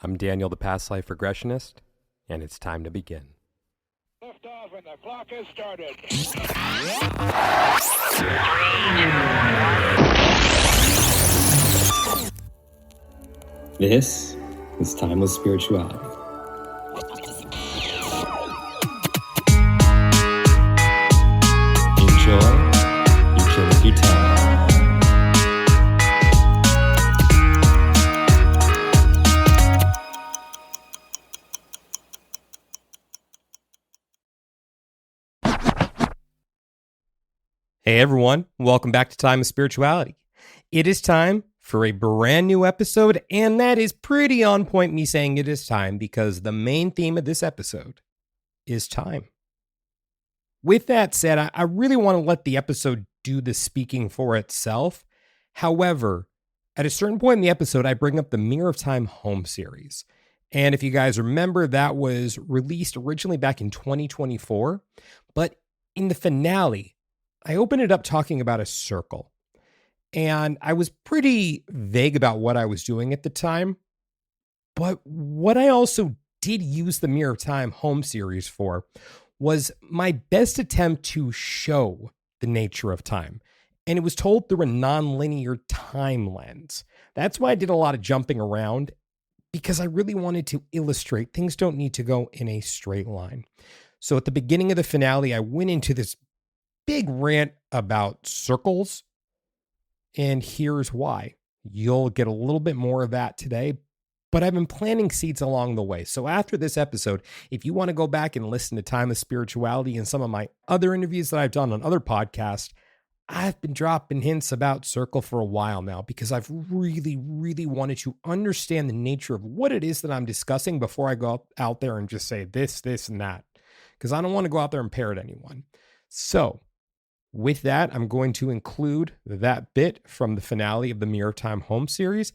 I'm Daniel, the past life regressionist, and it's time to begin. Lift off and the clock has started. This is Timeless Spirituality. Enjoy Eternity Time. Hey everyone, welcome back to Time of Spirituality. It is time for a brand new episode, and that is pretty on point me saying it is time because the main theme of this episode is time. With that said, I really want to let the episode do the speaking for itself. However, at a certain point in the episode, I bring up the Mirror of Time home series. And if you guys remember, that was released originally back in 2024, but in the finale, I opened it up talking about a circle, and I was pretty vague about what I was doing at the time. But what I also did use the Mirror of Time home series for was my best attempt to show the nature of time. And it was told through a nonlinear time lens. That's why I did a lot of jumping around, because I really wanted to illustrate things don't need to go in a straight line. So at the beginning of the finale, I went into this big rant about circles, and here's why. You'll get a little bit more of that today, but I've been planting seeds along the way. So after this episode, if you want to go back and listen to Time of Spirituality and some of my other interviews that I've done on other podcasts, I've been dropping hints about circle for a while now because I've really wanted to understand the nature of what it is that I'm discussing before I go out there and just say this, and that, because I don't want to go out there and parrot anyone. So with that, I'm going to include that bit from the finale of the Mirror of Time home series,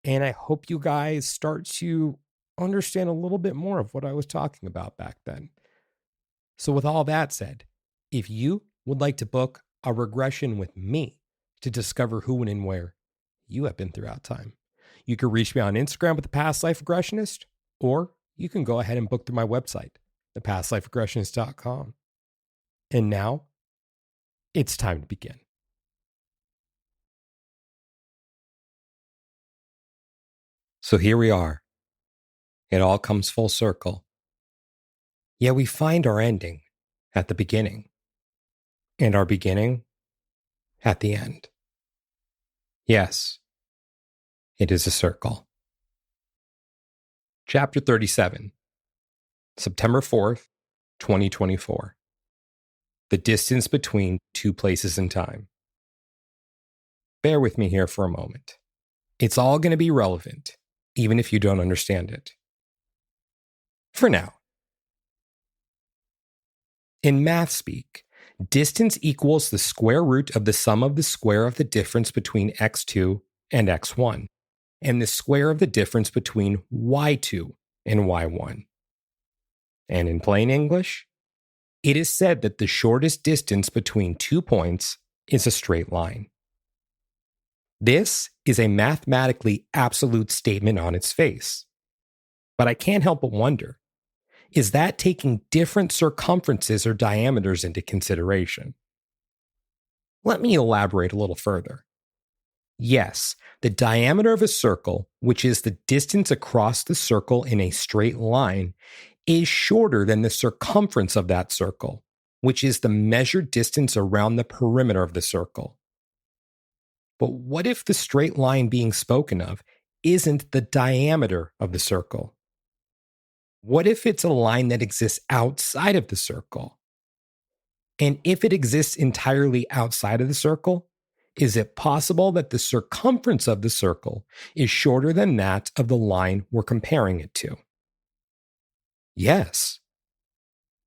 and I hope you guys start to understand a little bit more of what I was talking about back then. So with all that said, if you would like to book a regression with me to discover who and where you have been throughout time, you can reach me on Instagram with the Past Life Regressionist, or you can go ahead and book through my website, thepastliferegressionist.com. And now, it's time to begin. So here we are. It all comes full circle. Yet we find our ending at the beginning, and our beginning at the end. Yes, it is a circle. Chapter 37, September 4th, 2024. The distance between two places in time. Bear with me here for a moment. It's all going to be relevant, even if you don't understand it. For now. In math speak, distance equals the square root of the sum of the square of the difference between x2 and x1, and the square of the difference between y2 and y1. And in plain English, it is said that the shortest distance between 2 points is a straight line. This is a mathematically absolute statement on its face. But I can't help but wonder, is that taking different circumferences or diameters into consideration? Let me elaborate a little further. Yes, the diameter of a circle, which is the distance across the circle in a straight line, is shorter than the circumference of that circle, which is the measured distance around the perimeter of the circle. But what if the straight line being spoken of isn't the diameter of the circle? What if it's a line that exists outside of the circle? And if it exists entirely outside of the circle, is it possible that the circumference of the circle is shorter than that of the line we're comparing it to? Yes.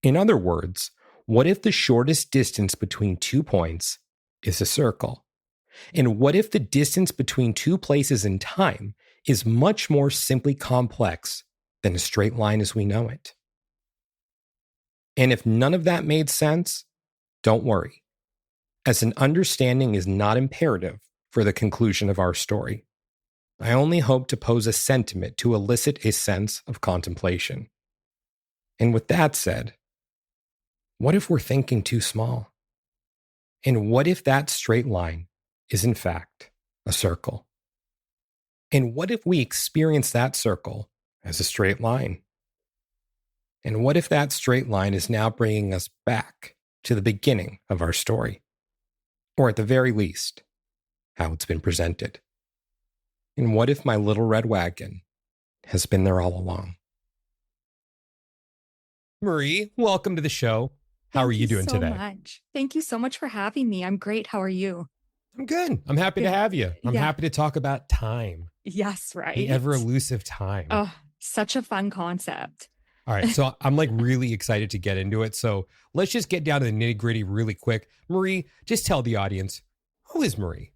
In other words, what if the shortest distance between 2 points is a circle? And what if the distance between two places in time is much more simply complex than a straight line as we know it? And if none of that made sense, don't worry, as an understanding is not imperative for the conclusion of our story. I only hope to pose a sentiment to elicit a sense of contemplation. And with that said, what if we're thinking too small? And what if that straight line is in fact a circle? And what if we experience that circle as a straight line? And what if that straight line is now bringing us back to the beginning of our story? Or at the very least, how it's been presented? And what if my little red wagon has been there all along? Marie, welcome to the show. How are you doing today? Much. Thank you so much for having me. I'm great. How are you? I'm good. I'm happy to have you. I'm happy to talk about time. Yes, right. The ever elusive time. Oh, such a fun concept. All right. So I'm like really excited to get into it. So let's just get down to the nitty gritty really quick. Marie, just tell the audience, who is Marie?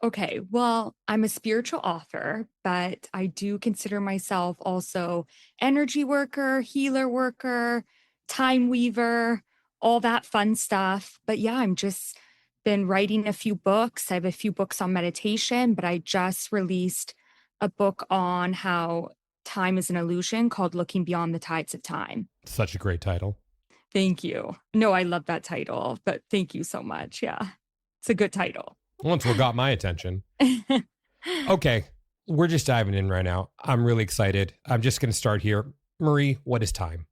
Okay, well, I'm a spiritual author, but I do consider myself also energy worker, healer worker, time weaver, all that fun stuff. But yeah, I'm just been writing a few books. I have a few books on meditation, but I just released a book on how time is an illusion called Looking Beyond the Tides of Time. Such a great title. Thank you. No, I love that title, but thank you so much. Yeah, it's a good title. Once what got my attention. Okay, we're just diving in right now. I'm really excited. I'm just going to start here. Marie, what is time?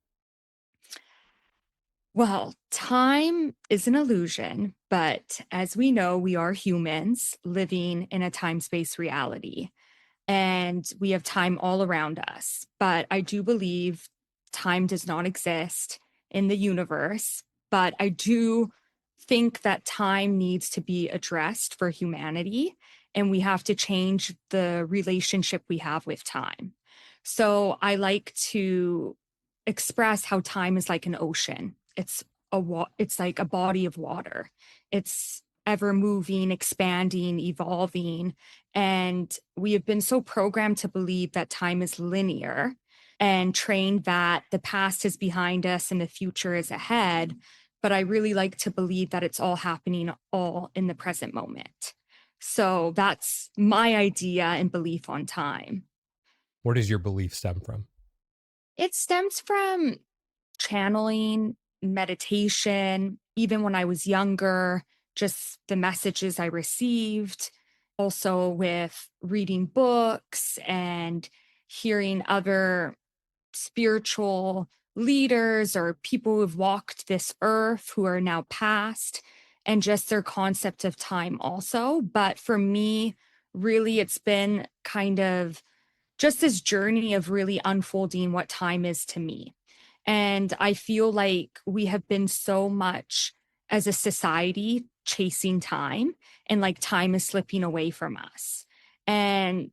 Well, time is an illusion, but as we know, we are humans living in a time-space reality, and we have time all around us. But I do believe time does not exist in the universe, but I do think that time needs to be addressed for humanity, and we have to change the relationship we have with time. So I like to express how time is like an ocean. It's like a body of water. It's ever moving, expanding, evolving, and we have been so programmed to believe that time is linear and trained that the past is behind us and the future is ahead. But I really like to believe that it's all happening all in the present moment. So that's my idea and belief on time. Where does your belief stem from? It stems from channeling, meditation, even when I was younger, just the messages I received, also with reading books and hearing other spiritual leaders or people who've walked this earth who are now past, and just their concept of time also. But for me, really, it's been kind of just this journey of really unfolding what time is to me. And I feel like we have been so much as a society chasing time, and like time is slipping away from us. And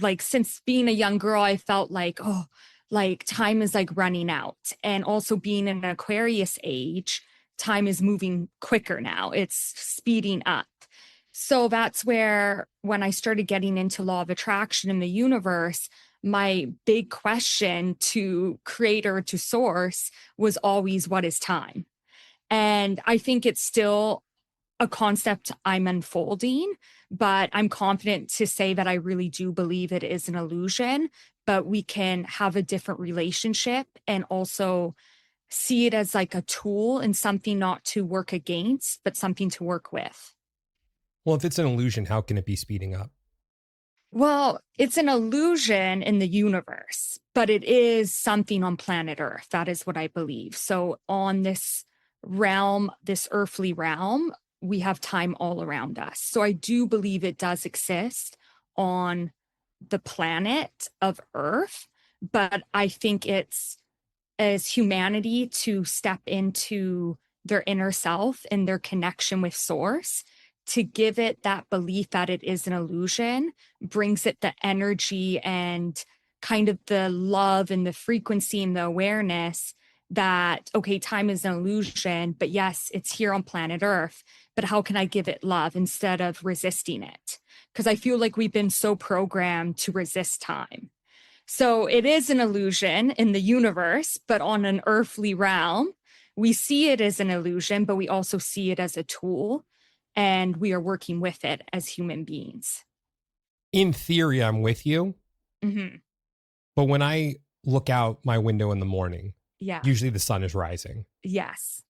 like since being a young girl, I felt like, oh, like time is like running out. And also being in an Aquarius age, time is moving quicker now. It's speeding up. So that's where when I started getting into law of attraction in the universe, my big question to creator, to source, was always, what is time? And I think it's still a concept I'm unfolding, but I'm confident to say that I really do believe it is an illusion, but we can have a different relationship and also see it as like a tool and something not to work against, but something to work with. Well, if it's an illusion, how can it be speeding up? Well, it's an illusion in the universe, but it is something on planet Earth. That is what I believe. So on this realm, this earthly realm, we have time all around us. So I do believe it does exist on the planet of Earth, but I think it's as humanity to step into their inner self and their connection with source, to give it that belief that it is an illusion, brings it the energy and kind of the love and the frequency and the awareness that, okay, time is an illusion, but yes, it's here on planet Earth, but how can I give it love instead of resisting it? Because I feel like we've been so programmed to resist time. So it is an illusion in the universe, but on an earthly realm, we see it as an illusion, but we also see it as a tool, and we are working with it as human beings. in theory, I'm with you. Hmm. But when I look out my window in the morning, Yeah. usually the sun is rising Yes.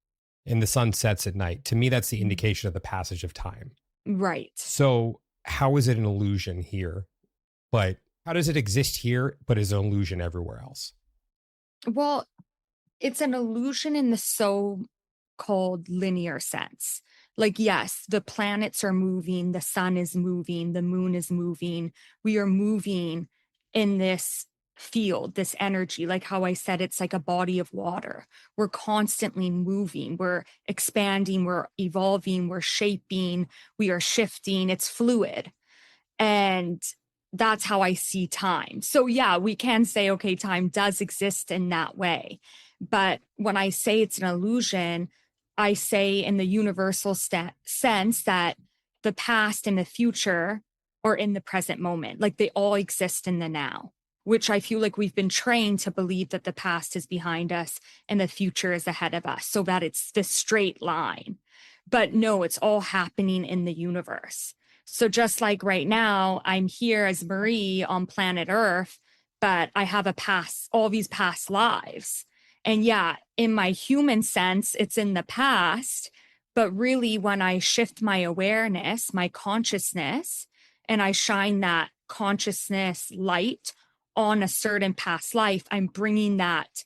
and the sun sets at night. To me, that's the Mhm. indication of the passage of time. Right. So how is it an illusion here? But how does it exist here, but is an illusion everywhere else? Well, it's an illusion in the so-called linear sense. Like, yes, the planets are moving, the sun is moving, the moon is moving. We are moving in this field, this energy. Like how I said, it's like a body of water. We're constantly moving, we're expanding, we're evolving, we're shaping, we are shifting. It's fluid. And that's how I see time. So, yeah, we can say, okay, time does exist in that way. But when I say it's an illusion, I say in the universal sense that the past and the future are in the present moment, like they all exist in the now, which I feel like we've been trained to believe that the past is behind us and the future is ahead of us, so that it's this straight line. But no, it's all happening in the universe. So just like right now, I'm here as Marie on planet Earth, but I have a past, all these past lives. And yeah, in my human sense, it's in the past. But really, when I shift my awareness, my consciousness, and I shine that consciousness light on a certain past life, I'm bringing that,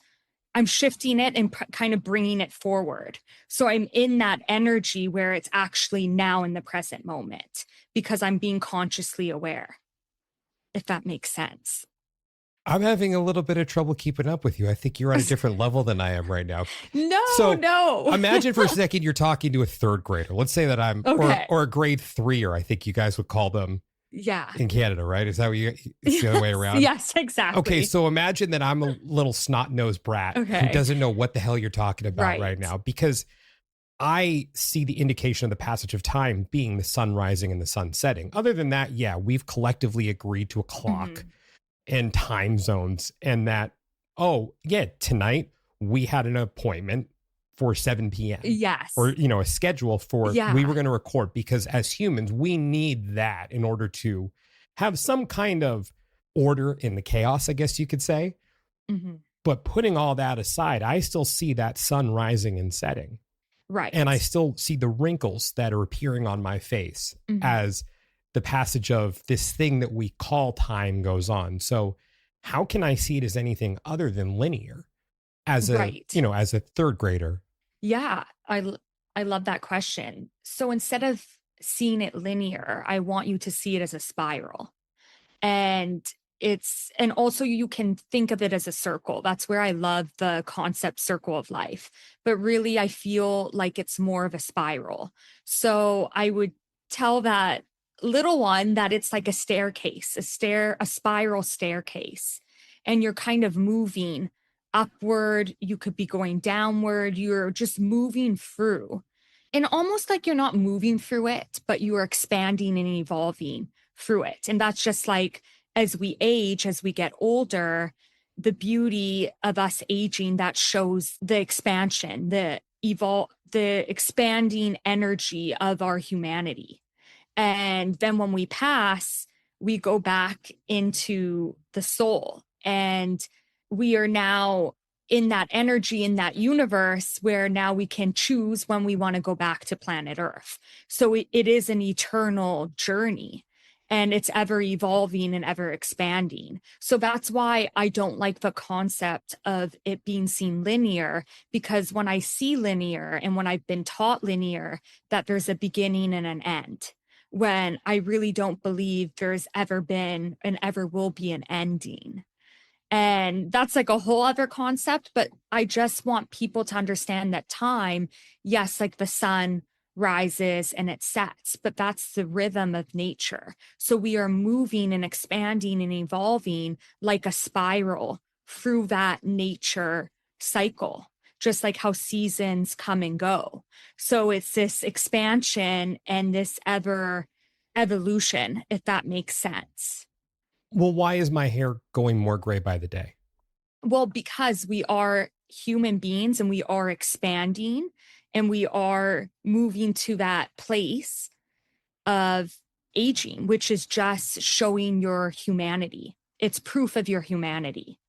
I'm shifting it and kind of bringing it forward. So I'm in that energy where it's actually now in the present moment because I'm being consciously aware, if that makes sense. I'm having a little bit of trouble keeping up with you. I think you're on a different level than I am right now. No, So no. imagine for a second you're talking to a third grader. Let's say that I'm, Okay. or a grade 3er, I think you guys would call them Yeah. in Canada, right? Is that what you, it's the other way around? Yes, exactly. Okay, so imagine that I'm a little snot-nosed brat who Okay. doesn't know what the hell you're talking about right Right. now, because I see the indication of the passage of time being the sun rising and the sun setting. Other than that, yeah, we've collectively agreed to a clock Mhm. and time zones, and that, oh, yeah, tonight we had an appointment for 7 p.m. Yes. Or, you know, a schedule for, Yeah. we were going to record, because as humans, we need that in order to have some kind of order in the chaos, I guess you could say. Mhm. But putting all that aside, I still see that sun rising and setting. Right. And I still see the wrinkles that are appearing on my face Mhm. as the passage of this thing that we call time goes on. So how can I see it as anything other than linear as a, Right. you know, as a third grader? Yeah, I love that question. So instead of seeing it linear, I want you to see it as a spiral. And and also you can think of it as a circle. That's where I love the concept circle of life. But really I feel like it's more of a spiral. So I would tell that little one that it's like a staircase, a spiral staircase. And you're kind of moving upward, you could be going downward, you're just moving through. And almost like you're not moving through it, but you are expanding and evolving through it. And that's just like as we age, as we get older, the beauty of us aging that shows the expansion, the expanding energy of our humanity. And then when we pass, we go back into the soul. And we are now in that energy, in that universe where now we can choose when we want to go back to planet Earth. So it is an eternal journey and it's ever evolving and ever expanding. So that's why I don't like the concept of it being seen linear, because when I see linear and when I've been taught linear, that there's a beginning and an end, when I really don't believe there's ever been and ever will be an ending. And that's like a whole other concept, but I just want people to understand that time, yes, like the sun rises and it sets, but that's the rhythm of nature. So we are moving and expanding and evolving like a spiral through that nature cycle, just like how seasons come and go. So it's this expansion and this evolution, if that makes sense. Well, why is my hair going more gray by the day? Well, because we are human beings and we are expanding and we are moving to that place of aging, which is just showing your humanity. It's proof of your humanity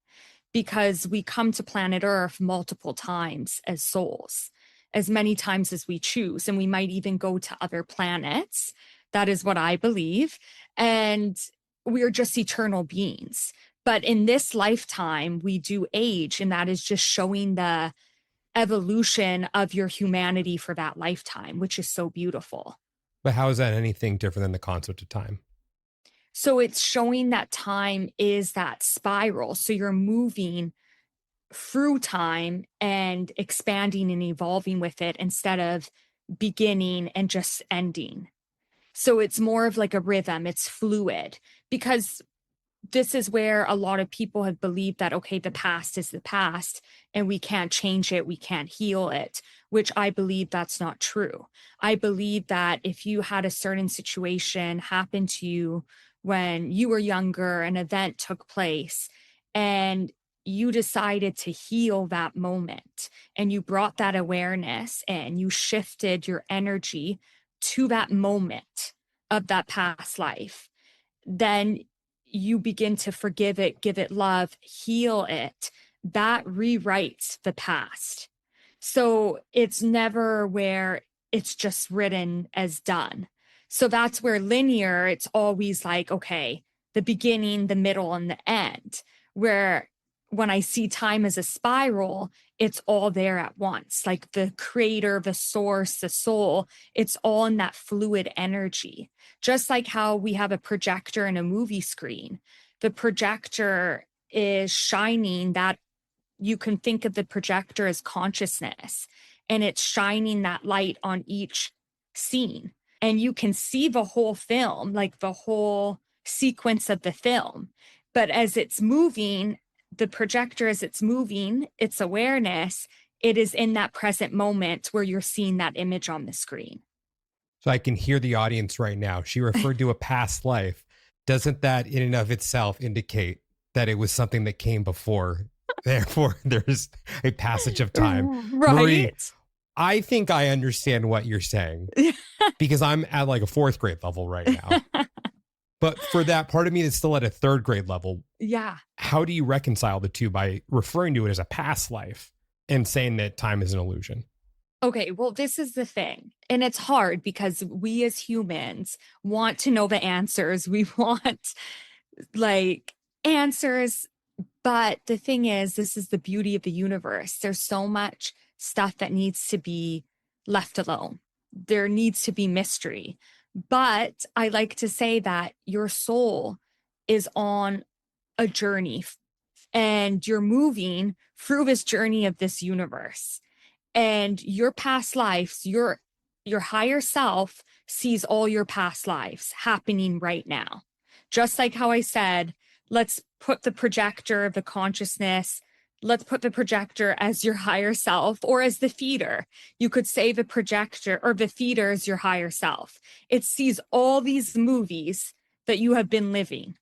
because we come to planet Earth multiple times as souls, as many times as we choose. And we might even go to other planets. That is what I believe. And we are just eternal beings. But in this lifetime, we do age, and that is just showing the evolution of your humanity for that lifetime, which is so beautiful. But how is that anything different than the concept of time? So it's showing that time is that spiral. So you're moving through time and expanding and evolving with it instead of beginning and just ending. So it's more of like a rhythm, it's fluid, because this is where a lot of people have believed that, okay, the past is the past and we can't change it, we can't heal it, which I believe that's not true. I believe that if you had a certain situation happen to you when you were younger, an event took place, and you decided to heal that moment and you brought that awareness and you shifted your energy to that moment of that past life, then you begin to forgive it, give it love, heal it. That rewrites the past. So it's never where it's just written as done. So that's where linear, it's always like, okay, the beginning, the middle, and the end. Where when I see time as a spiral, it's all there at once. Like the creator, the source, the soul, it's all in that fluid energy. Just like how we have a projector and a movie screen. The projector is shining that, you can think of the projector as consciousness, and it's shining that light on each scene. And you can see the whole film, like the whole sequence of the film. But as it's moving, the projector, as it's moving, its awareness, it is in that present moment where you're seeing that image on the screen. So I can hear the audience right now. She referred to a past life. Doesn't that in and of itself indicate that it was something that came before? Therefore, there's a passage of time. Right. Marie, I think I understand what you're saying because I'm at like a fourth grade level right now. But for that part of me that's still at a third grade level, yeah. How do you reconcile the two by referring to it as a past life and saying that time is an illusion? Okay, well, this is the thing. And it's hard because we as humans want to know the answers. We want like answers. But the thing is, this is the beauty of the universe. There's so much stuff that needs to be left alone. There needs to be mystery. But I like to say that your soul is on a journey and you're moving through this journey of this universe. And your past lives, your higher self sees all your past lives happening right now. Just like how I said, let's put the projector of the consciousness, let's put the projector as your higher self or as the feeder. You could say the projector or the feeder is your higher self. It sees all these movies that you have been living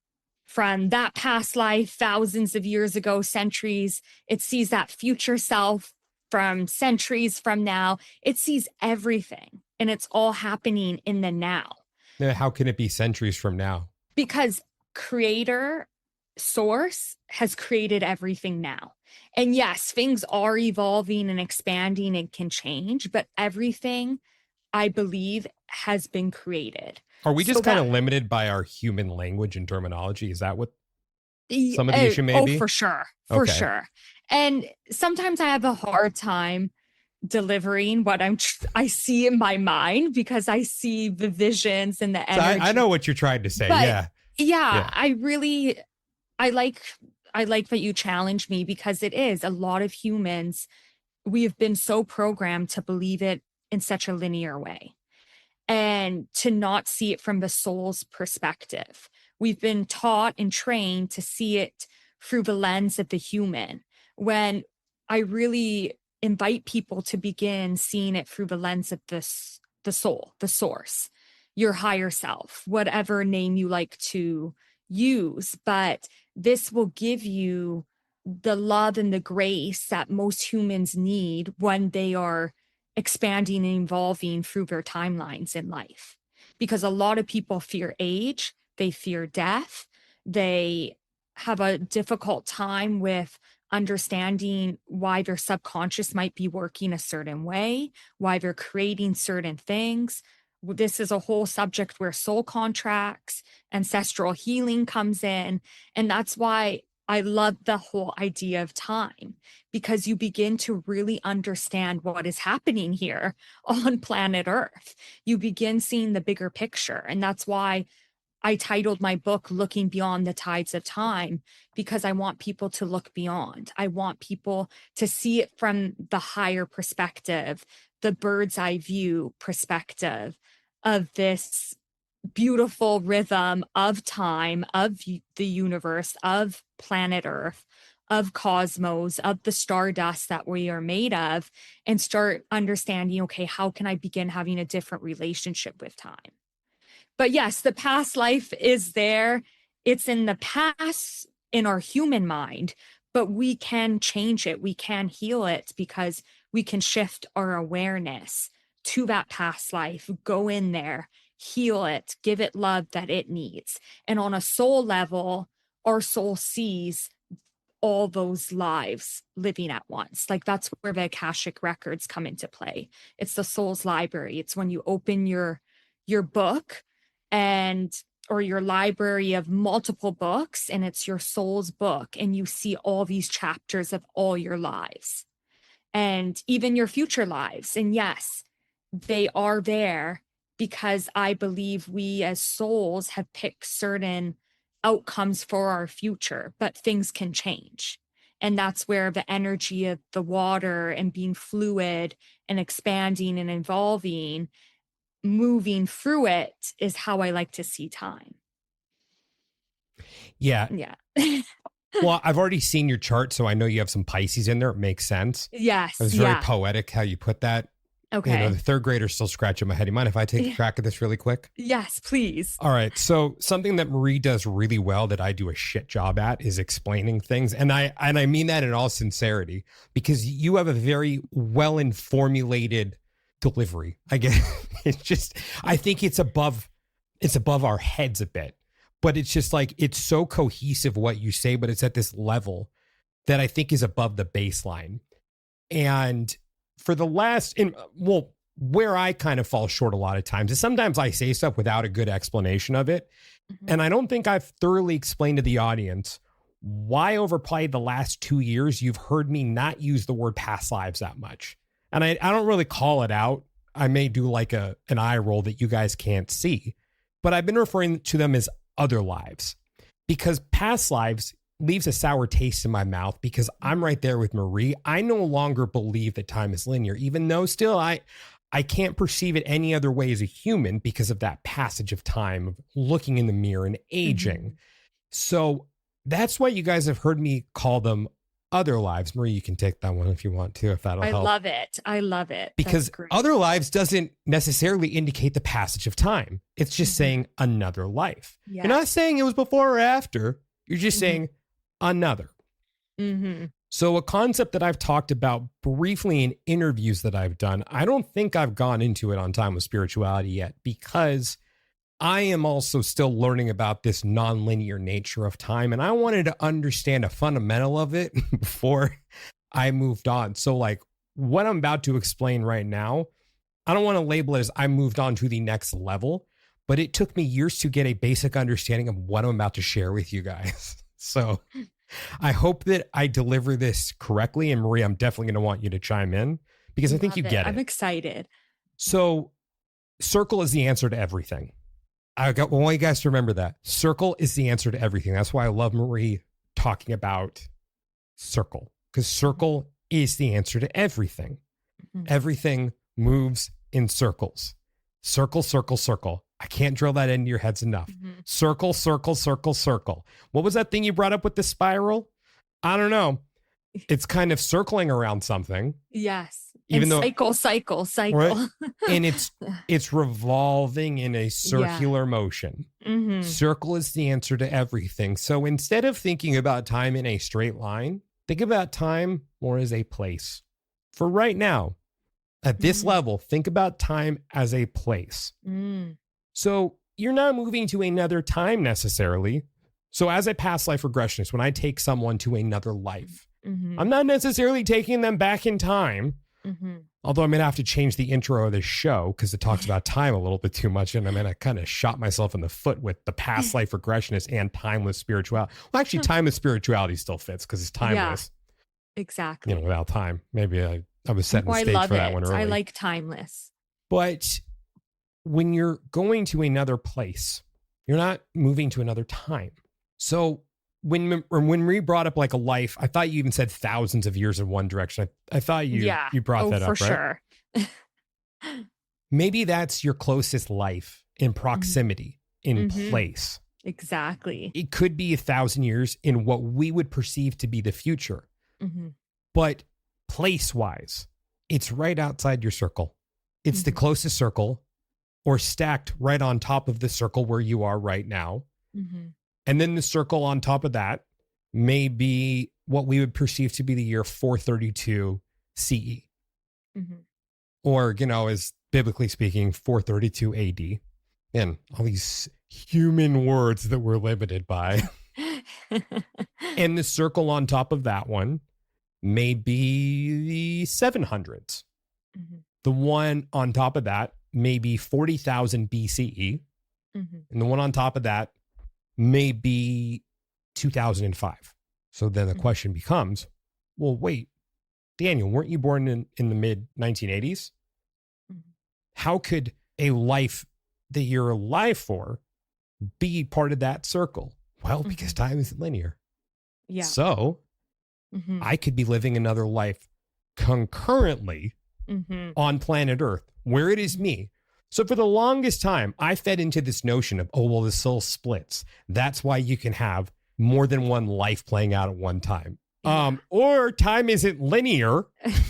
from that past life, thousands of years ago, centuries. It sees that future self from centuries from now. It sees everything, and it's all happening in the now. How can it be centuries from now? Because creator source has created everything now. And yes, things are evolving and expanding and can change, but everything, I believe, has been created. Are we just kind of limited by our human language and terminology? Is that what some of the issue may be? Oh, for sure. For sure. And sometimes I have a hard time delivering what I see in my mind because I see the visions and the energy. So I know what you're trying to say. But yeah, I like that you challenge me because it is a lot of humans. We have been so programmed to believe it in such a linear way and to not see it from the soul's perspective. We've been taught and trained to see it through the lens of the human, when I really invite people to begin seeing it through the lens of the soul, the source, your higher self, whatever name you like to use. But this will give you the love and the grace that most humans need when they are expanding and evolving through their timelines in life. because a lot of people fear age, they fear death, they have a difficult time with understanding why their subconscious might be working a certain way, why they're creating certain things. This is a whole subject where soul contracts, ancestral healing comes in. And that's why I love the whole idea of time, because you begin to really understand what is happening here on planet Earth. You begin seeing the bigger picture. And that's why I titled my book Looking Beyond the Tides of Time, because I want people to look beyond. I want people to see it from the higher perspective, the bird's eye view perspective of this beautiful rhythm of time, of the universe, of planet Earth, of cosmos, of the stardust that we are made of, and start understanding, okay, how can I begin having a different relationship with time? But yes, the past life is there. It's in the past in our human mind, but we can change it. We can heal it because we can shift our awareness to that past life, go in there, heal it, give it love that it needs. And on a soul level, our soul sees all those lives living at once. Like that's where the Akashic records come into play. It's the soul's library. It's when you open your book and or your library of multiple books, and it's your soul's book, and you see all these chapters of all your lives and even your future lives. And yes, they are there because I believe we as souls have picked certain outcomes for our future, but things can change. And that's where the energy of the water and being fluid and expanding and evolving, moving through it, is how I like to see time. Yeah. Yeah. Well, I've already seen your chart, so I know you have some Pisces in there. It makes sense. Yes. It was very poetic how you put that. Okay. You know, the third graders still scratching my head. You mind if I take a crack at this really quick? Yes, please. All right. So something that Marie does really well that I do a shit job at is explaining things. And I mean that in all sincerity, because you have a very well formulated delivery. I guess it's just, I think it's above our heads a bit, but it's just like, it's so cohesive what you say, but it's at this level that I think is above the baseline. And for the last, where I kind of fall short a lot of times is sometimes I say stuff without a good explanation of it. Mm-hmm. And I don't think I've thoroughly explained to the audience why over probably the last 2 years, you've heard me not use the word past lives that much. And I don't really call it out. I may do like an eye roll that you guys can't see, but I've been referring to them as other lives, because past lives leaves a sour taste in my mouth, because I'm right there with Marie. I no longer believe that time is linear, even though still I can't perceive it any other way as a human because of that passage of time, of looking in the mirror and aging. Mm-hmm. So that's why you guys have heard me call them other lives. Marie, you can take that one if you want to, if that'll help. I love it. Because other lives doesn't necessarily indicate the passage of time. It's just saying another life. Yes. You're not saying it was before or after. You're just saying another. Mm-hmm. So a concept that I've talked about briefly in interviews that I've done, I don't think I've gone into it on Time with Spirituality yet, because I am also still learning about this nonlinear nature of time. And I wanted to understand a fundamental of it before I moved on. So like what I'm about to explain right now, I don't want to label it as I moved on to the next level, but it took me years to get a basic understanding of what I'm about to share with you guys. So I hope that I deliver this correctly. And Marie, I'm definitely going to want you to chime in, because I think you get it. I'm excited. So circle is the answer to everything. I want you guys to remember that. Circle is the answer to everything. That's why I love Marie talking about circle, because circle is the answer to everything. Mm-hmm. Everything moves in circles. Circle, circle, circle. I can't drill that into your heads enough. Mm-hmm. Circle, circle, circle, circle. What was that thing you brought up with the spiral? I don't know. It's kind of circling around something. Yes. Even though cycle. Right? And it's revolving in a circular motion. Mm-hmm. Circle is the answer to everything. So instead of thinking about time in a straight line, think about time more as a place. For right now, at this level, think about time as a place. So you're not moving to another time necessarily. So as a past life regressionist, when I take someone to another life, I'm not necessarily taking them back in time. Although I'm going to have to change the intro of this show because it talks about time a little bit too much. And I'm going to kind of shot myself in the foot with the past life regressionist and timeless spirituality. Well, actually, timeless spirituality still fits because it's timeless. Yeah, exactly. Without time. Maybe I was setting the stage for that one early. I like timeless. But when you're going to another place, you're not moving to another time. So when we brought up like a life, I thought you even said thousands of years in one direction. I thought you brought that up, right? For sure. Maybe that's your closest life in proximity, in place. Exactly. It could be 1,000 years in what we would perceive to be the future. But place-wise, it's right outside your circle. It's the closest circle or stacked right on top of the circle where you are right now. And then the circle on top of that may be what we would perceive to be the year 432 CE. Or, as biblically speaking, 432 AD. And all these human words that we're limited by. And the circle on top of that one may be the 700s. The one on top of that may be 40,000 BCE. And the one on top of that may be 2005. So then the question becomes, well, wait, Daniel, weren't you born in the mid 1980s? How could a life that you're alive for be part of that circle? Well, because time isn't linear. Yeah. So I could be living another life concurrently on planet Earth, where it is me. So for the longest time, I fed into this notion of, the soul splits. That's why you can have more than one life playing out at one time. Or time isn't linear,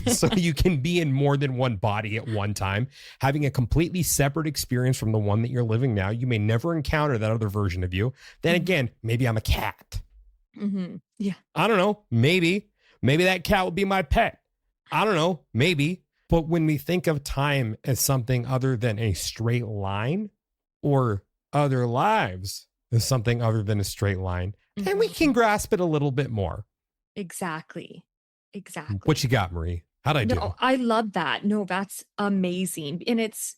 so you can be in more than one body at one time, having a completely separate experience from the one that you're living now. You may never encounter that other version of you. Then again, maybe I'm a cat. Yeah. I don't know. Maybe that cat will be my pet. I don't know. Maybe. But when we think of time as something other than a straight line, or other lives as something other than a straight line, then we can grasp it a little bit more. Exactly. What you got, Marie? How'd I do? No, I love that. No, that's amazing. And it's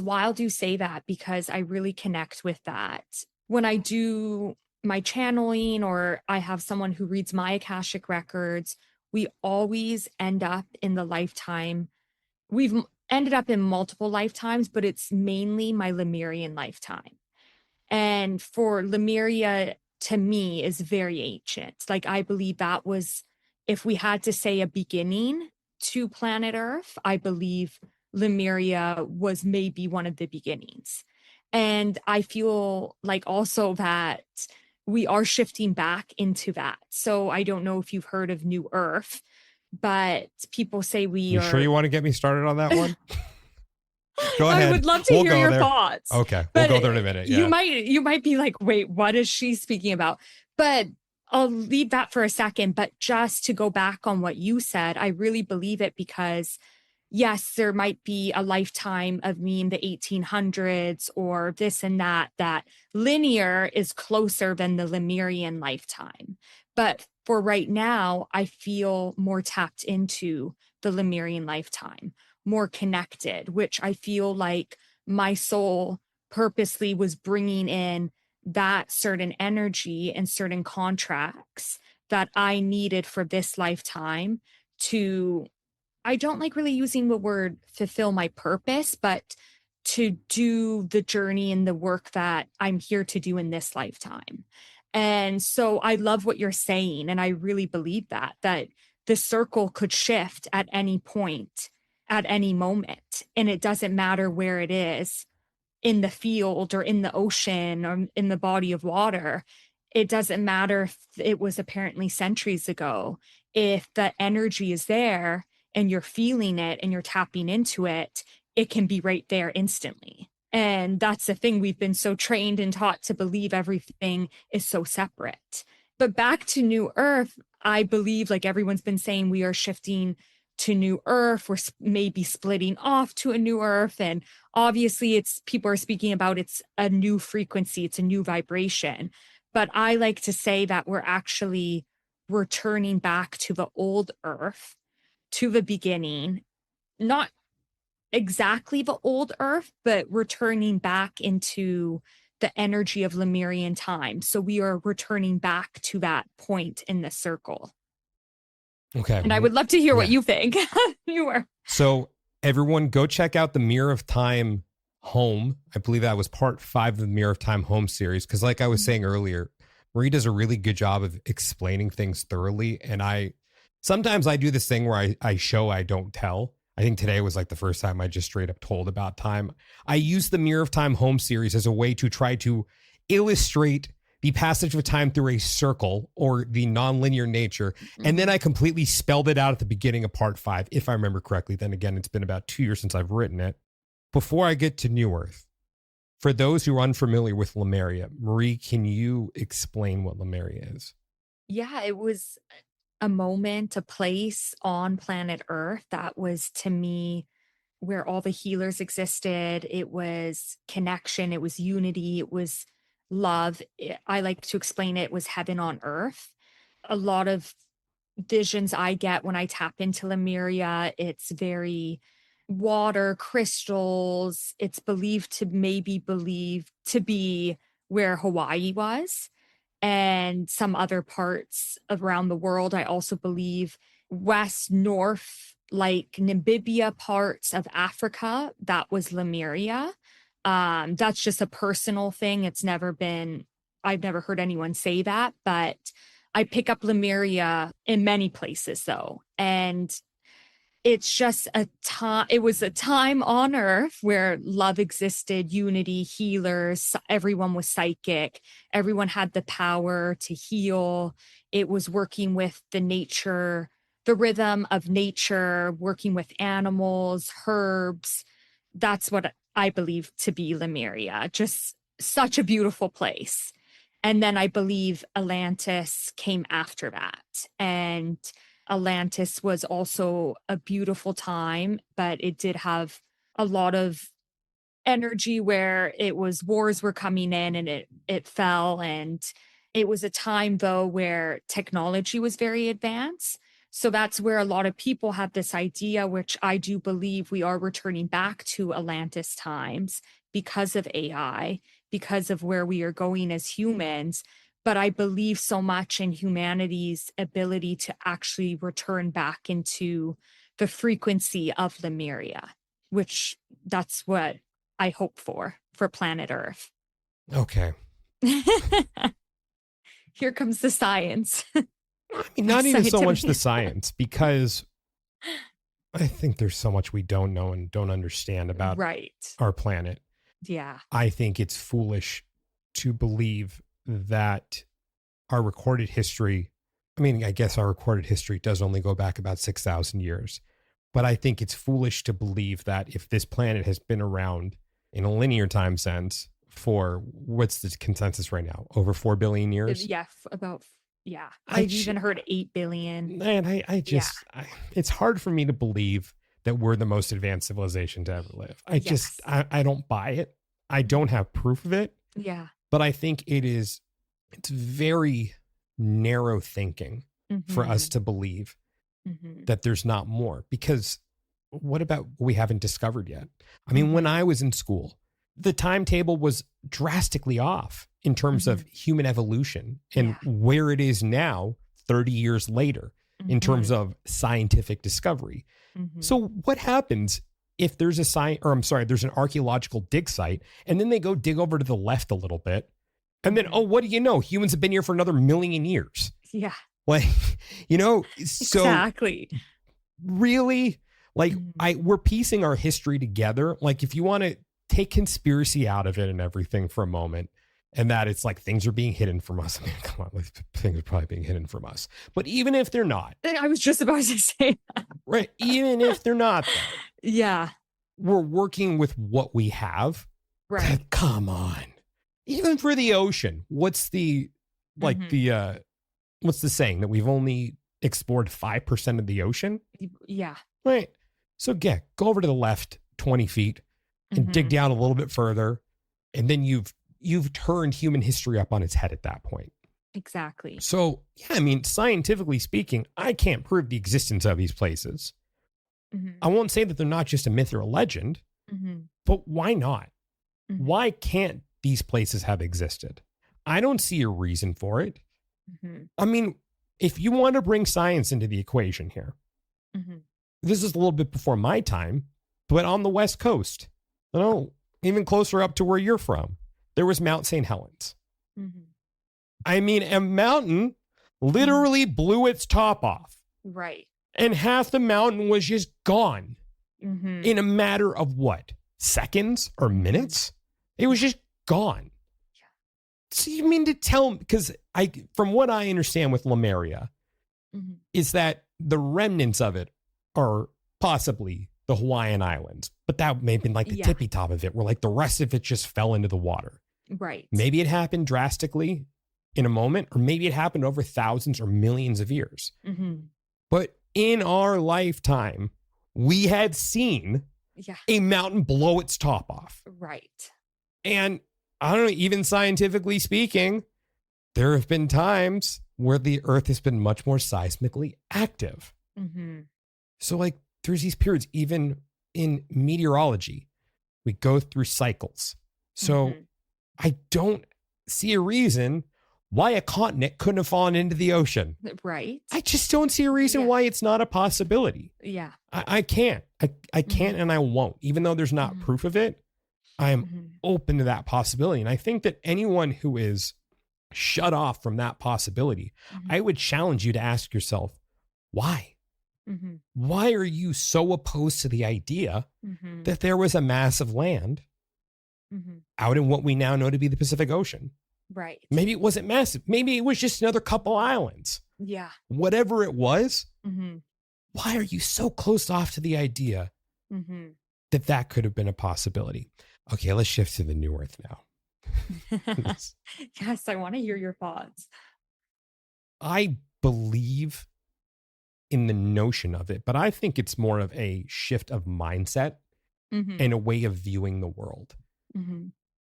wild you say that because I really connect with that. When I do my channeling or I have someone who reads my Akashic records, we always end up in the lifetime. We've ended up in multiple lifetimes, but it's mainly my Lemurian lifetime. And for Lemuria, to me, is very ancient. Like, I believe that was, if we had to say a beginning to planet Earth, I believe Lemuria was maybe one of the beginnings. And I feel like also that we are shifting back into that. So I don't know if you've heard of New Earth, but people say you sure you want to get me started on that one? Go ahead. I would love to hear your thoughts. Okay, we'll go there in a minute. Yeah. You might be like, wait, what is she speaking about? But I'll leave that for a second. But just to go back on what you said, I really believe it because yes, there might be a lifetime of me in the 1800s or this and that linear is closer than the Lemurian lifetime. But for right now, I feel more tapped into the Lemurian lifetime, more connected, which I feel like my soul purposely was bringing in that certain energy and certain contracts that I needed for this lifetime to, I don't like really using the word fulfill my purpose, but to do the journey and the work that I'm here to do in this lifetime. And so I love what you're saying. And I really believe that the circle could shift at any point, at any moment. And it doesn't matter where it is, in the field or in the ocean or in the body of water. It doesn't matter if it was apparently centuries ago. If the energy is there and you're feeling it and you're tapping into it, it can be right there instantly. And that's the thing. We've been so trained and taught to believe everything is so separate. But back to New Earth, I believe, like everyone's been saying, we are shifting to new Earth. We're maybe splitting off to a new Earth. And obviously people are speaking about it's a new frequency, it's a new vibration. But I like to say that we're actually returning back to the old Earth, to the beginning, not exactly the old Earth, but returning back into the energy of Lemurian time. So we are returning back to that point in the circle. Okay. And I would love to hear what Yeah. you think. You were. So everyone go check out the Mirror of Time Home. I believe that was part 5 of the Mirror of Time Home series. Because like I was saying earlier, Marie does a really good job of explaining things thoroughly. And sometimes I do this thing where I show, I don't tell. I think today was like the first time I just straight up told about time. I use the Mirror of Time Home series as a way to try to illustrate the passage of time through a circle or the nonlinear nature. And then I completely spelled it out at the beginning of part 5, if I remember correctly. Then again, it's been about 2 years since I've written it. Before I get to New Earth, for those who are unfamiliar with Lemuria, Marie, can you explain what Lemuria is? Yeah, it was a moment, a place on planet Earth that was, to me, where all the healers existed. It was connection, it was unity, it was love. I like to explain it was heaven on earth. A lot of visions I get when I tap into Lemuria, it's very water, crystals. It's believed to be where Hawaii was and some other parts around the world. I also believe west, north, like Namibia parts of Africa, that was Lemuria. That's just a personal thing. I've never heard anyone say that, but I pick up Lemuria in many places though. And it's just it was a time on earth where love existed, unity, healers, everyone was psychic, everyone had the power to heal. It was working with the rhythm of nature, working with animals, herbs. That's what I believe to be Lemuria. Just such a beautiful place. And then I believe Atlantis came after that. And Atlantis was also a beautiful time, but it did have a lot of energy where wars were coming in and it fell. And it was a time though where technology was very advanced. So that's where a lot of people have this idea, which I do believe we are returning back to Atlantis times because of AI, because of where we are going as humans. But I believe so much in humanity's ability to actually return back into the frequency of Lemuria, which that's what I hope for planet Earth. Okay. Here comes the science. I mean, not even so much the science, because I think there's so much we don't know and don't understand about our planet. Yeah. I think it's foolish to believe that our recorded history, I guess our recorded history does only go back about 6,000 years. But I think it's foolish to believe that if this planet has been around in a linear time sense for, what's the consensus right now? Over 4 billion years? Yeah, I've even heard 8 billion. Man, it's hard for me to believe that we're the most advanced civilization to ever live. I don't buy it. I don't have proof of it. Yeah. But I think it's very narrow thinking for us to believe that there's not more, because what about what we haven't discovered yet? I mean, when I was in school, the timetable was drastically off in terms of human evolution and where it is now 30 years later in terms of scientific discovery. So what happens if there's there's an archaeological dig site, and then they go dig over to the left a little bit, and then, what do you know? Humans have been here for another million years. Yeah. Like, so exactly. Really, like we're piecing our history together. Like, if you want to take conspiracy out of it and everything for a moment, and that it's like things are being hidden from us. I mean, come on, things are probably being hidden from us. But even if they're not, I was just about to say that. Right. Even if they're not, though, yeah, we're working with what we have. Right. Come on. Even for the ocean, what's the saying that we've only explored 5% of the ocean? Yeah. Right. So yeah, go over to the left 20 feet and dig down a little bit further. And then you've turned human history up on its head at that point. Exactly. So, yeah, I mean, scientifically speaking, I can't prove the existence of these places. I won't say that they're not just a myth or a legend, but why not? Why can't these places have existed? I don't see a reason for it. I mean, if you want to bring science into the equation here, this is a little bit before my time, but on the West Coast, you know, even closer up to where you're from, there was Mount St. Helens. I mean, a mountain literally blew its top off. Right. And half the mountain was just gone in a matter of what? Seconds or minutes? It was just gone. Yeah. So you mean to tell me, because from what I understand with Lemuria, is that the remnants of it are possibly the Hawaiian Islands, but that may have been like the tippy top of it, where like the rest of it just fell into the water. Right. Maybe it happened drastically in a moment, or maybe it happened over thousands or millions of years. But in our lifetime, we have seen a mountain blow its top off. Right. And I don't know, even scientifically speaking, there have been times where the earth has been much more seismically active. So like there's these periods, even in meteorology, we go through cycles. So I don't see a reason why a continent couldn't have fallen into the ocean. Right. I just don't see a reason why it's not a possibility. Yeah. I can't. I can't and I won't. Even though there's not proof of it, I am open to that possibility. And I think that anyone who is shut off from that possibility, I would challenge you to ask yourself, why? Why are you so opposed to the idea that there was a mass of land out in what we now know to be the Pacific Ocean? Right. Maybe it wasn't massive. Maybe it was just another couple islands. Yeah. Whatever it was, why are you so closed off to the idea that could have been a possibility? Okay, let's shift to the New Earth now. Yes, I want to hear your thoughts. I believe in the notion of it, but I think it's more of a shift of mindset and a way of viewing the world.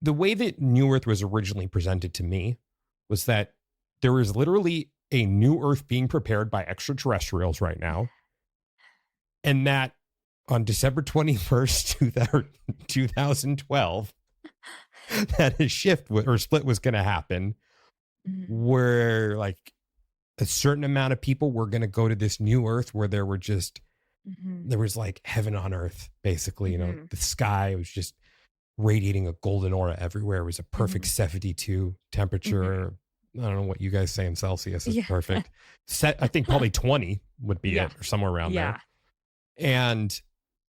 The way that New Earth was originally presented to me was that there is literally a new Earth being prepared by extraterrestrials right now. And that on December 21st, 2012, that a shift or split was going to happen where like a certain amount of people were going to go to this new Earth where there were just, there was like heaven on earth, basically, you know, the sky was just radiating a golden aura everywhere. It was a perfect 72 temperature. I don't know what you guys say in Celsius is perfect. I think probably 20 would be it or somewhere around there. And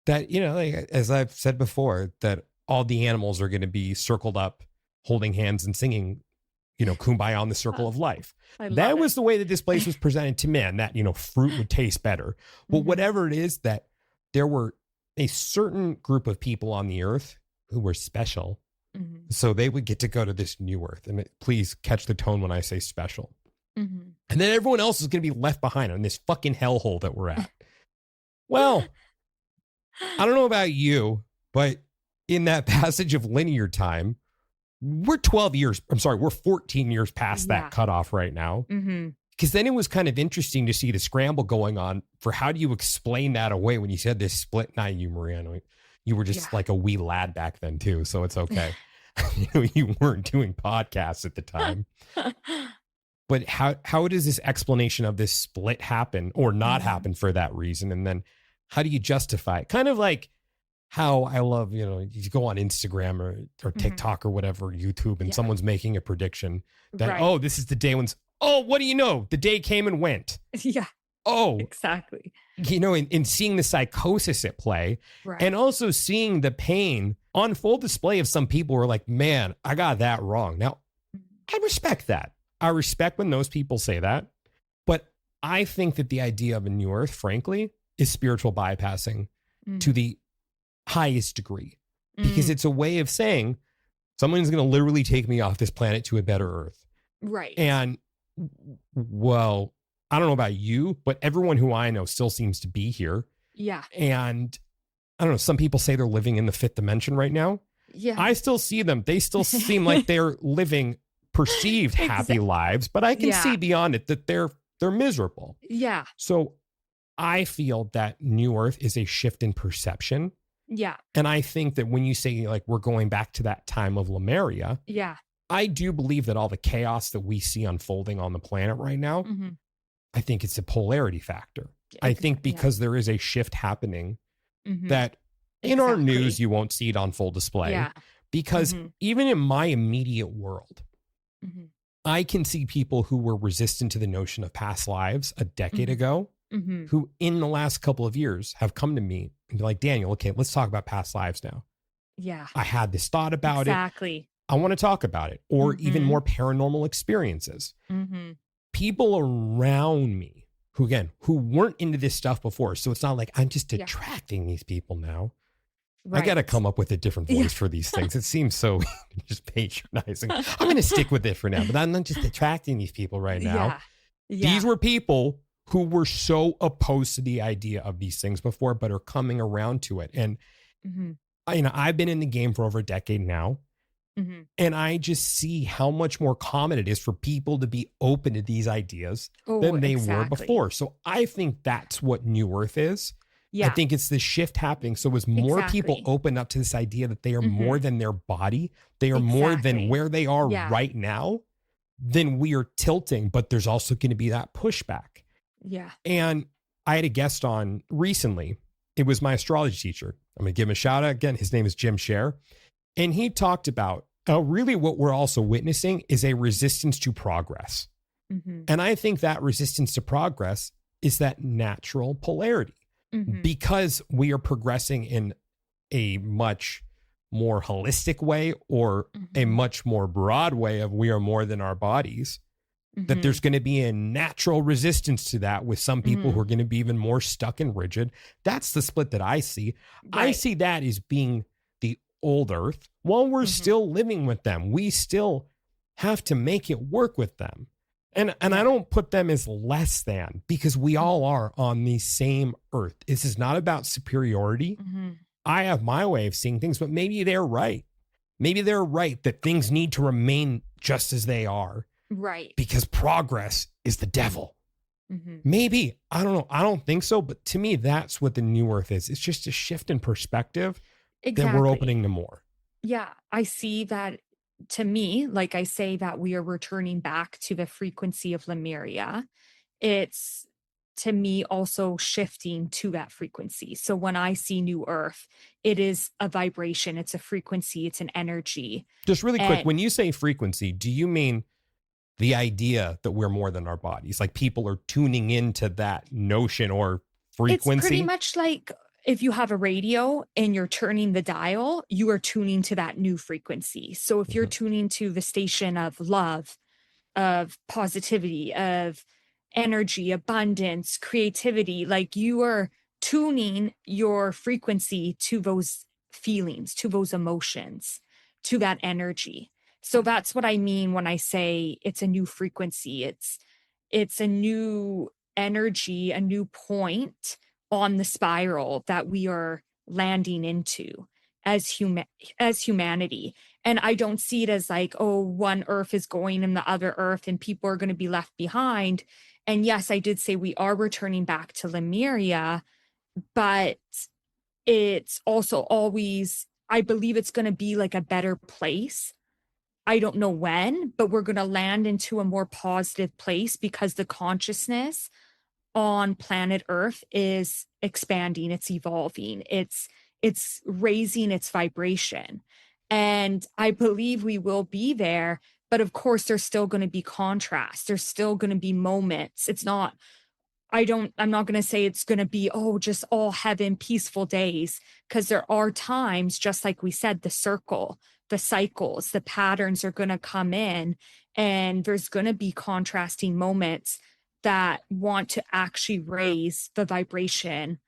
that, you know, like, as I've said before, that all the animals are going to be circled up, holding hands and singing, you know, Kumbaya on the circle of life. That was the way that this place was presented to men, that, you know, fruit would taste better. But whatever it is, that there were a certain group of people on the earth who were special. So they would get to go to this new Earth. And please catch the tone when I say special. And then everyone else is going to be left behind on this fucking hellhole that we're at. Well, I don't know about you, but in that passage of linear time, we're 14 years past that cutoff right now. Because then it was kind of interesting to see the scramble going on for how do you explain that away when you said this split night, you, Maria. You were just like a wee lad back then too, so it's okay. You know, you weren't doing podcasts at the time. But how does this explanation of this split happen or not happen for that reason? And then how do you justify it? Kind of like how I love, you know, you go on Instagram or TikTok or whatever, YouTube, and someone's making a prediction that, oh, this is the day when, oh, what do you know? The day came and went. Yeah. Oh, exactly. You know, in seeing the psychosis at play and also seeing the pain on full display of some people who are like, man, I got that wrong. Now, I respect that. I respect when those people say that. But I think that the idea of a new Earth, frankly, is spiritual bypassing to the highest degree, because it's a way of saying someone's going to literally take me off this planet to a better Earth. Right. And, well, I don't know about you, but everyone who I know still seems to be here. Yeah. And I don't know, some people say they're living in the fifth dimension right now. Yeah. I still see them. They still seem like they're living perceived happy lives, but I can see beyond it that they're miserable. Yeah. So I feel that New Earth is a shift in perception. Yeah. And I think that when you say like we're going back to that time of Lemuria, Yeah. I do believe that all the chaos that we see unfolding on the planet right now, Mm-hmm. I think it's a polarity factor. I think because there is a shift happening Mm-hmm. that in our news, you won't see it on full display. Yeah. Because even in my immediate world, I can see people who were resistant to the notion of past lives a decade ago, who in the last couple of years have come to me and be like, Daniel, okay, let's talk about past lives now. Yeah. I had this thought about it. Exactly. I want to talk about it. Or even more paranormal experiences. People around me who weren't into this stuff before. So it's not like I'm just attracting these people now. Right. I got to come up with a different voice for these things. It seems so just patronizing. I'm going to stick with it for now, but I'm not just attracting these people right now. Yeah. These were people who were so opposed to the idea of these things before, but are coming around to it. And I've been in the game for over a decade now. And I just see how much more common it is for people to be open to these ideas than they were before. So I think that's what New Earth is. Yeah. I think it's the shift happening. So as more people open up to this idea that they are more than their body, they are more than where they are right now, then we are tilting, but there's also going to be that pushback. Yeah. And I had a guest on recently. It was my astrology teacher. I'm going to give him a shout out again. His name is Jim Scher. And he talked about really what we're also witnessing is a resistance to progress. And I think that resistance to progress is that natural polarity. Because we are progressing in a much more holistic way or a much more broad way of we are more than our bodies, that there's going to be a natural resistance to that with some people who are going to be even more stuck and rigid. That's the split that I see. Right. I see that as being the old Earth while we're still living with them. We still have to make it work with them. And I don't put them as less than because we all are on the same earth. This is not about superiority. I have my way of seeing things, but maybe they're right. Maybe they're right that things need to remain just as they are. Right. Because progress is the devil. Maybe. I don't know. I don't think so. But to me, that's what the New Earth is. It's just a shift in perspective that we're opening to more. Yeah. I see that. To me, like I say that we are returning back to the frequency of Lemuria, it's to me also shifting to that frequency. So when I see New Earth, it is a vibration, it's a frequency, it's an energy. Just really quick, when you say frequency, do you mean the idea that we're more than our bodies? Like people are tuning into that notion or frequency? It's pretty much like if you have a radio and you're turning the dial, you are tuning to that new frequency. So if you're tuning to the station of love, of positivity, of energy, abundance, creativity, like you are tuning your frequency to those feelings, to those emotions, to that energy. So that's what I mean when I say it's a new frequency. It's a new energy, a new point on the spiral that we are landing into as humanity. And I don't see it as like, oh, one Earth is going in the other Earth and people are going to be left behind. And yes, I did say we are returning back to Lemuria, but it's also always, I believe it's going to be like a better place. I don't know when, but we're going to land into a more positive place because the consciousness on planet Earth is expanding, it's evolving, it's raising its vibration. And I believe we will be there, but of course there's still going to be contrast. There's still going to be moments. I'm not going to say it's going to be, oh, just all heaven, peaceful days, because there are times, just like we said, the circle, the cycles, the patterns are going to come in, and there's going to be contrasting moments that want to actually raise the vibration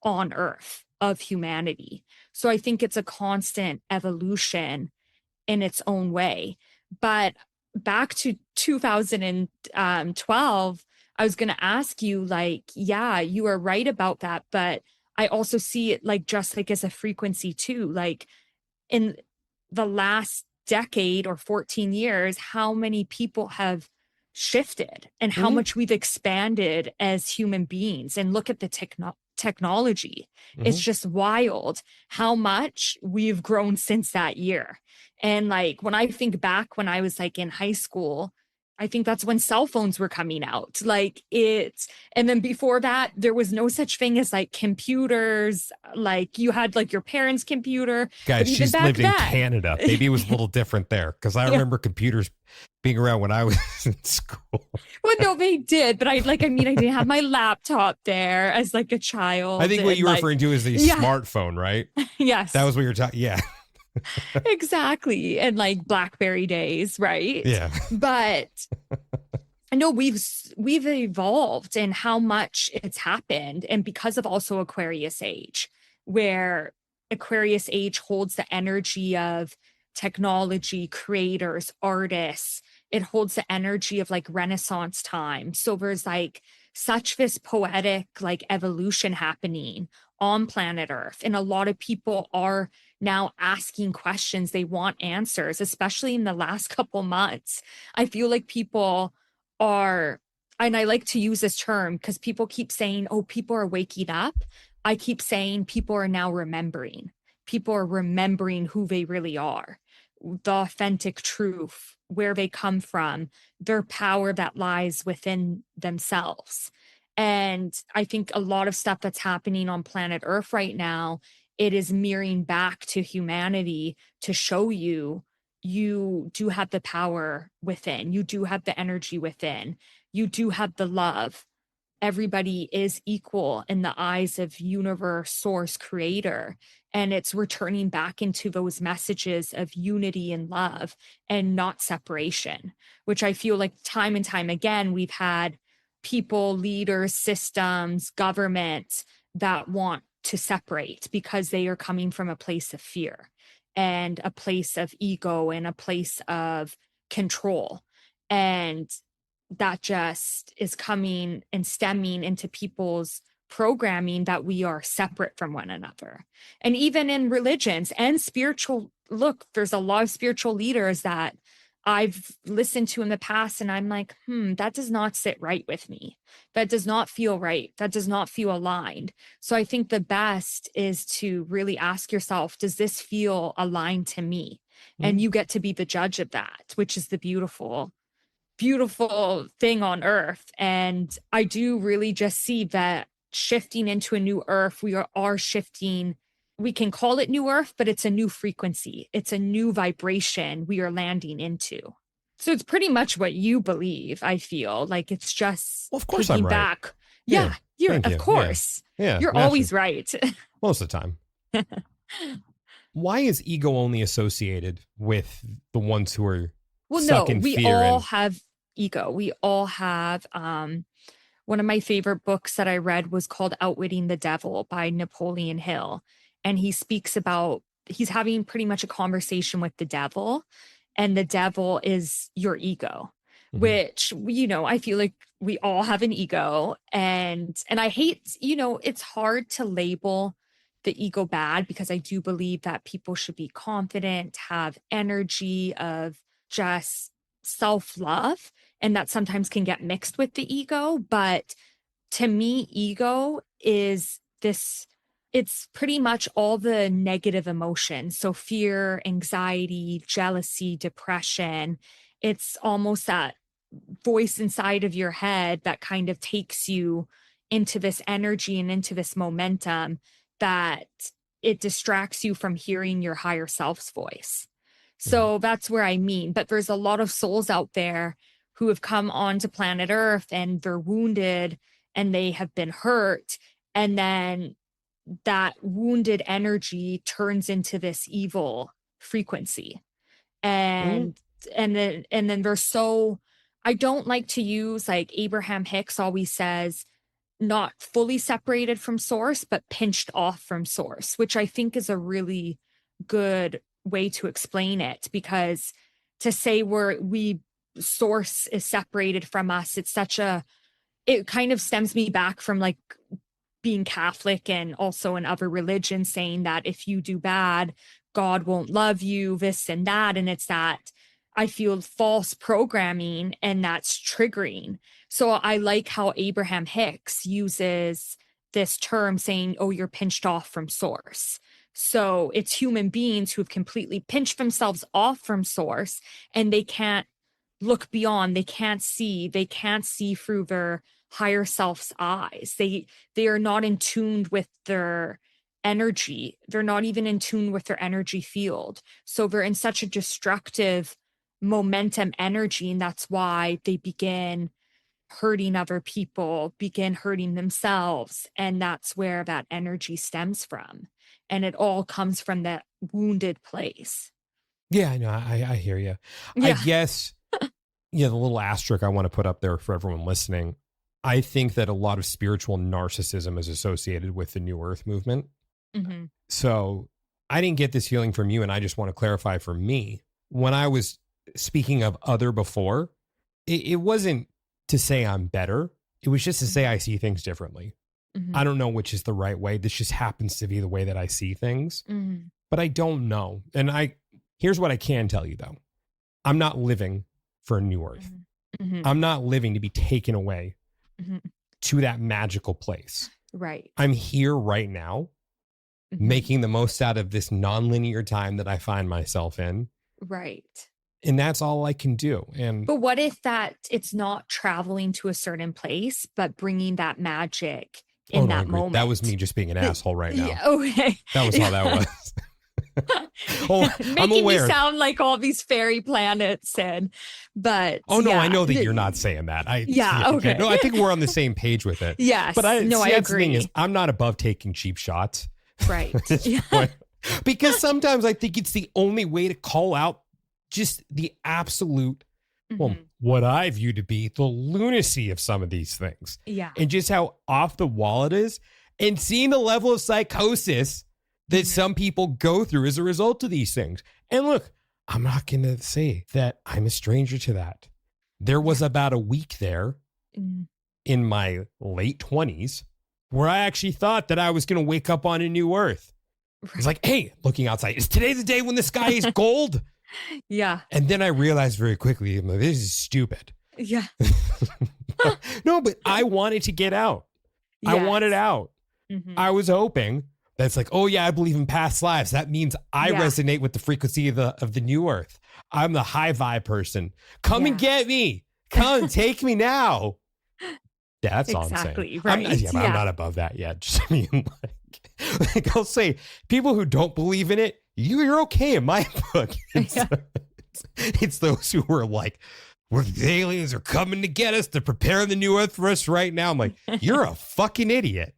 on Earth of humanity. So I think it's a constant evolution in its own way. But back to 2012, I was going to ask you, like, yeah, you are right about that, but I also see it like just like as a frequency too. Like in the last decade or 14 years, how many people have shifted and how Hmm. much we've expanded as human beings. And look at the technology. It's Hmm. just wild how much we've grown since that year. And like when I think back when I was like in high school, I think that's when cell phones were coming out. Like it's, and then before that, there was no such thing as like computers. Like you had like your parents' computer, but Guys, even she's back lived in then, Canada. Maybe it was a little different there because I yeah. remember computers being around when I was in school. Well, no, they did, but I mean, I didn't have my laptop there as like a I child, think what and you were like, referring to is the yeah, smartphone, right? That yes, was what you're talking. Yeah. exactly, and like BlackBerry days, right? Yeah. But I know we've evolved in how much it's happened, and because of also Aquarius age, where Aquarius age holds the energy of technology, creators, artists. It holds the energy of like Renaissance time. So there's like such this poetic like evolution happening on planet Earth. And a lot of people are now asking questions. They want answers, especially in the last couple months. I feel like people are, and I like to use this term because people keep saying, oh, people are waking up. I keep saying people are now remembering. People are remembering who they really are, the authentic truth, where they come from, their power that lies within themselves. And I think a lot of stuff that's happening on planet Earth right now, it is mirroring back to humanity to show you you do have the power within, you do have the energy within, you do have the love. Everybody is equal in the eyes of universe, source, creator. And it's returning back into those messages of unity and love and not separation, which I feel like time and time again, we've had people, leaders, systems, governments that want to separate because they are coming from a place of fear and a place of ego and a place of control. And that just is coming and stemming into people's programming that we are separate from one another. And even in religions and spiritual, look, there's a lot of spiritual leaders that I've listened to in the past, and I'm like, that does not sit right with me. That does not feel right. That does not feel aligned. So I think the best is to really ask yourself, does this feel aligned to me? And Mm. you get to be the judge of that, which is the beautiful thing on earth. And I do really just see that shifting into a new earth, we are shifting. We can call it new earth, but it's a new frequency. It's a new vibration we are landing into. So it's pretty much what you believe, I feel. Like it's just Well, of course I'm taking right. back. Yeah. Yeah, you're, Thank of you. Yeah. course, Yeah. you're Naturally. always right. Most of the time. Why is ego only associated with the ones who are Well, stuck no, in we fear all and have ego. We all have one of my favorite books that I read was called Outwitting the Devil by Napoleon Hill. And he speaks about he's having pretty much a conversation with the devil, and the devil is your ego, Mhm. which I feel like we all have an ego, and I hate, it's hard to label the ego bad because I do believe that people should be confident, have energy of just self-love, and that sometimes can get mixed with the ego. But to me, ego is this, it's pretty much all the negative emotions. So fear, anxiety, jealousy, depression. It's almost that voice inside of your head that kind of takes you into this energy and into this momentum that it distracts you from hearing your higher self's voice. Mhm. So that's where I mean. But there's a lot of souls out there who have come onto planet Earth and they're wounded and they have been hurt. And then that wounded energy turns into this evil frequency. Mhm. And then they're so, I don't like to use, like Abraham Hicks always says, not fully separated from source, but pinched off from source, which I think is a really good way to explain it. Because to say we source is separated from us, it's such a, it kind of stems me back from like being Catholic and also in other religions saying that if you do bad, God won't love you, this and that. And it's that I feel false programming, and that's triggering. So I like how Abraham Hicks uses this term saying, oh, you're pinched off from source. So it's human beings who have completely pinched themselves off from source, and they can't look beyond, they can't see through their higher self's eyes. They are not in tune with their energy. They're not even in tune with their energy field. So they're in such a destructive momentum energy, and that's why they begin hurting other people, begin hurting themselves, and that's where that energy stems from, and it all comes from that wounded place. Yeah, I know. I hear you. I Yeah. guess, the little asterisk I want to put up there for everyone listening. I think that a lot of spiritual narcissism is associated with the New Earth movement. Mm-hmm. So I didn't get this feeling from you, and I just want to clarify for me. When I was speaking of other before, it wasn't to say I'm better. It was just to say I see things differently. Mm-hmm. I don't know which is the right way. This just happens to be the way that I see things. Mm-hmm. But I don't know. And here's what I can tell you, though. I'm not living for a new earth. Mm-hmm. I'm not living to be taken away mm-hmm. to that magical place. Right. I'm here right now, mm-hmm. making the most out of this nonlinear time that I find myself in. Right. And that's all I can do. But what if that it's not traveling to a certain place, but bringing that magic in that moment? That was me just being an asshole right now. Yeah, okay. That was how that was. Oh, I'm aware. Me sound like all these fairy planets but oh no, I know that you're not saying that. Okay. No, I think we're on the same page with it. Yes. But I agree. The thing is, I'm not above taking cheap shots. Right. Because sometimes I think it's the only way to call out just the absolute, what I view to be the lunacy of some of these things. Yeah. And just how off the wall it is, and seeing the level of psychosis that some people go through as a result of these things. And look, I'm not going to say that I'm a stranger to that. There was about a week there in my late 20s where I actually thought that I was going to wake up on a new earth. Right. It's like, hey, looking outside, is today the day when the sky is gold? Yeah. And then I realized very quickly, this is stupid. Yeah. No, but I wanted to get out. Yes. I wanted out. Mm-hmm. I was hoping that's like, oh yeah, I believe in past lives. That means I resonate with the frequency of the new earth. I'm the high vibe person. Come and get me. Come take me now. Yeah, that's all I'm saying. Right. I'm not above that yet. Just I mean, like I'll say, people who don't believe in it, you're okay in my book. It's those who are like, the aliens are coming to get us. They're preparing the new earth for us right now. I'm like, you're a fucking idiot.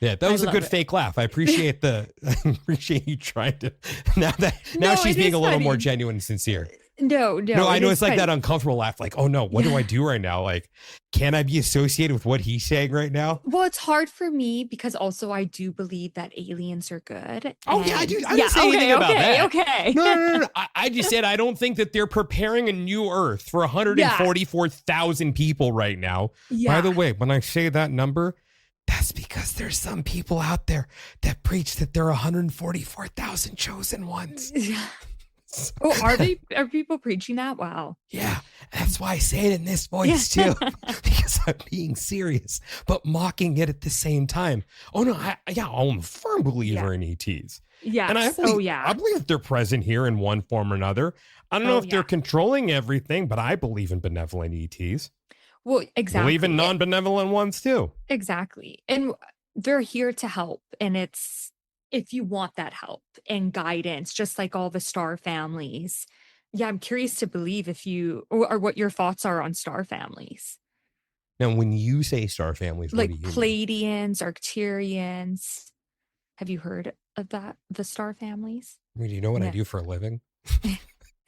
Yeah, that was a good fake laugh. I appreciate I appreciate you trying to. Now she's being a little more genuine and sincere. No. I know it's like that uncomfortable laugh. Like, oh no, what do I do right now? Like, can I be associated with what he's saying right now? Well, it's hard for me because also I do believe that aliens are good. Oh yeah, I do. I didn't say anything about that. Okay. No. I just said I don't think that they're preparing a new Earth for 144,000 people right now. Yeah. By the way, when I say that number, that's because there's some people out there that preach that there are 144,000 chosen ones. Yeah. Oh, are people preaching that? Wow. Yeah. That's why I say it in this voice too, because I'm being serious, but mocking it at the same time. Oh no. I'm a firm believer in ETs. Yeah. And I believe that they're present here in one form or another. I don't know if they're controlling everything, but I believe in benevolent ETs. Well, exactly. Believe in non-benevolent ones too. Exactly. And they're here to help. And it's, if you want that help and guidance, just like all the star families. Yeah, I'm curious to believe or what your thoughts are on star families. Now, when you say star families, like what do you Pleiadians, Arcturians, have you heard of that? The star families? I mean, do you know what I do for a living?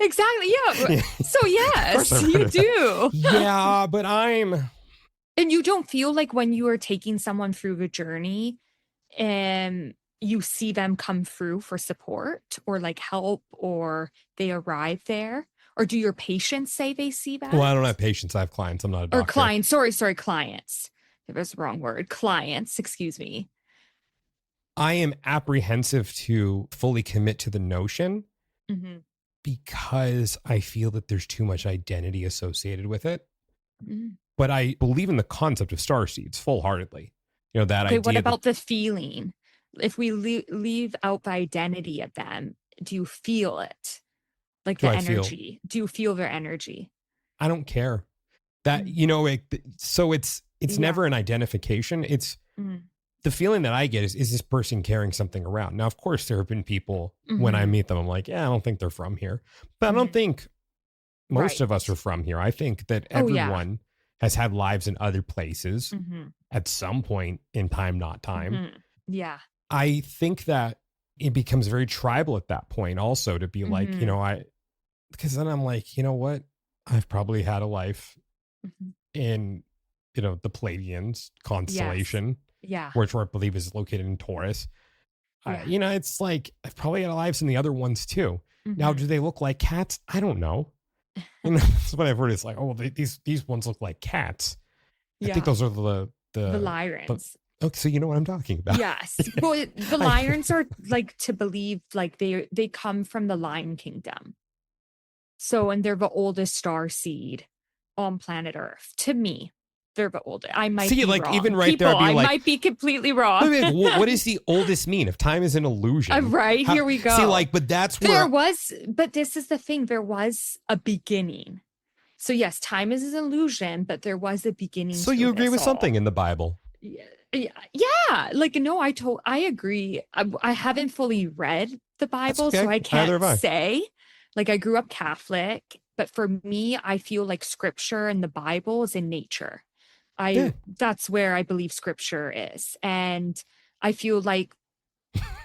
Exactly. Yeah. So yes, you do. Yeah, but and you don't feel like when you are taking someone through the journey and you see them come through for support or like help, or they arrive there, or do your patients say they see that? Well, I don't have patients. I have clients. I'm not a doctor. Or clients. Sorry, clients. it was the wrong word, clients, excuse me. I am apprehensive to fully commit to the notion Mm-hmm. because I feel that there's too much identity associated with it. Mm-hmm. But I believe in the concept of star seeds full-heartedly. You know, that Okay, what idea about the feeling? If we leave out the identity of them, do you feel it? Like do the I feel? energy? Do you feel their energy? I don't care. That, Mm. you know, so it's Yeah. never an identification. It's Mm. the feeling that I get is this person carrying something around? Now, of course, there have been people when I Mm-hmm. meet them, I'm like, yeah, I don't think they're from here. But I don't Mm-hmm. think most Right. of us are from here. I think that Oh, yeah. everyone has had lives in other places Mm-hmm. at some point in time, not time. Mm-hmm. Yeah. I think that it becomes very tribal at that point also to be like, you Mm-hmm. know, because then I'm like, you know what? I've probably had a life Mm-hmm. in, you know, the Pleiadians Yes. constellation, Yeah. which I believe is located in Taurus. Yeah. You know, it's like I've probably had lives in the other ones too. Now, Mm-hmm. do they look like cats? I don't know. You know, that's what I've heard. It's like, oh, these ones look like cats. I think Yeah. those are The the Lyrans. okay, so you know what I'm talking about. Yes. Well, the I, Lyrans are like to believe like they come from the Lion Kingdom. So, and they're the oldest star seed on planet Earth. To me, they're the oldest. I might see, be like even wrong. right there, People, I'd be I like, might be completely wait, wrong. wait, what does the oldest mean? If time is an illusion, Right, here we go. See, like, but that's There where. was, but this is the thing, there was a beginning. So, yes, time is an illusion, but there was a beginning So to you agree this with all. something in the Bible? Yeah, yeah. Like, no, I agree. I haven't fully read the That's Bible, so okay. I Either can't have I. say. Like, I grew up Catholic, but for me, I feel like scripture and the Bible is in nature. Yeah. That's where I believe scripture is. And I feel like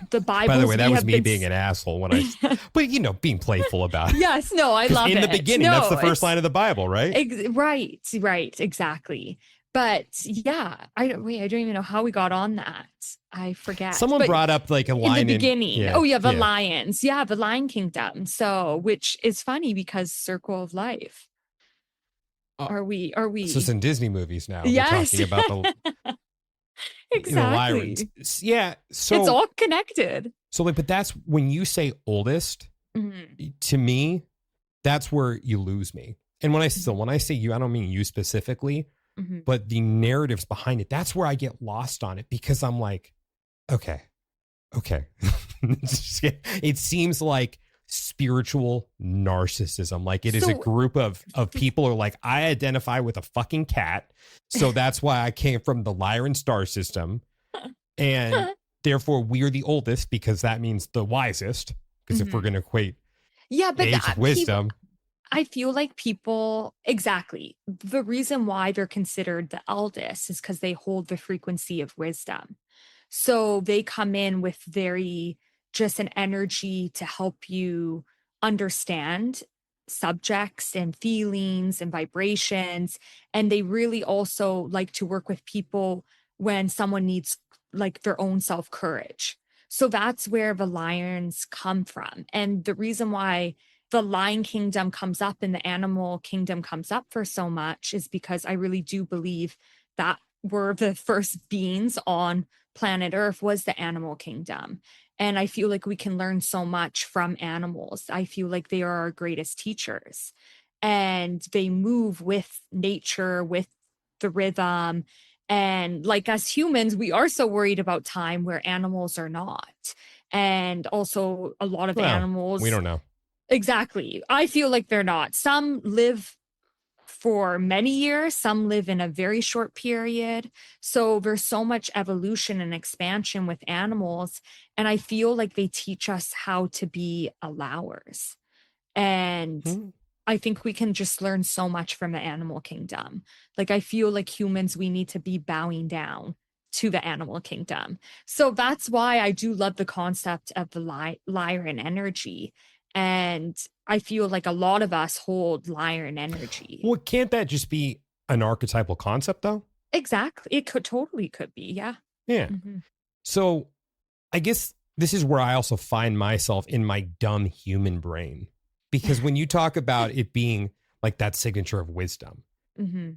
the By the way, Bibles that we was have me been being an asshole when I, but you know, being playful about it. Yes, no, I Because love in the it. beginning, that's the No, first it's line of the Bible, right? right, exactly. But yeah, I don't even know how we got on that. I forget. Someone But brought up like a in the line in, beginning, yeah, oh yeah, the yeah. lions. Yeah, the Lion Kingdom. So, which is funny because Circle of Life. Uh, Are so it's we? in Disney movies now. They're Yes. talking about the Lyrans. Exactly. Yeah. It's So all connected. like, but that's when you say oldest Mhm, to me, that's where you lose me. And mhm, when I say you, I don't mean you specifically, mhm. but the narratives behind it. That's where I get lost on it because I'm like, okay. It seems like spiritual narcissism. Like it is a So group of people who are like, I identify with a fucking cat. So that's why I came from the Lyran star system. And therefore we're the oldest because that means the wisest. Because if we're Mhm. going to equate Yeah, but age with people, wisdom, I feel like people, exactly. The reason why they're considered the eldest is because they hold the frequency of wisdom. So they come in with very just an energy to help you understand subjects and feelings and vibrations. And they really also like to work with people when someone needs like their own self courage. So that's where the lions come from. And the reason why the lion kingdom comes up and the animal kingdom comes up for so much is because I really do believe that we're the first beings on planet Earth was the animal kingdom. And I feel like we can learn so much from animals. I feel like they are our greatest teachers. And they move with nature, with the rhythm. And like us humans, we are so worried about time where animals are not. And also, a lot of well, we animals, don't know. exactly. I feel like they're not. Some live for many years, some live in a very short period. So there's so much evolution and expansion with animals. And I feel like they teach us how to be allowers. And Hmm. I think we can just learn so much from the animal kingdom. Like, I feel like humans, we need to be bowing down to the animal kingdom. So that's why I do love the concept of the Lyran energy. And I feel like a lot of us hold Lyran energy. Well, can't that just be an archetypal concept though? Exactly. It could totally could be. Yeah. Yeah. Hmm. So I guess this is where I also find myself in my dumb human brain. Because when you talk about it being like that signature of wisdom, Hmm.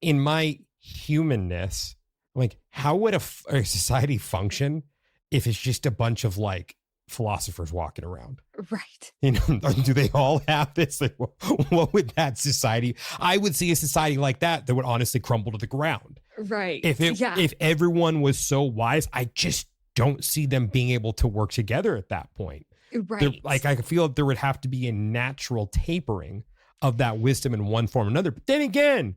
in my humanness, Like, how would a society function if it's just a bunch of like philosophers walking around? Right. You know, do they all have this? Like, what would that society? I would see a society like that would honestly crumble to the ground. Right. If everyone was so wise, I just don't see them being able to work together at that point. Right. Like, I feel there would have to be a natural tapering of that wisdom in one form or another. But then again,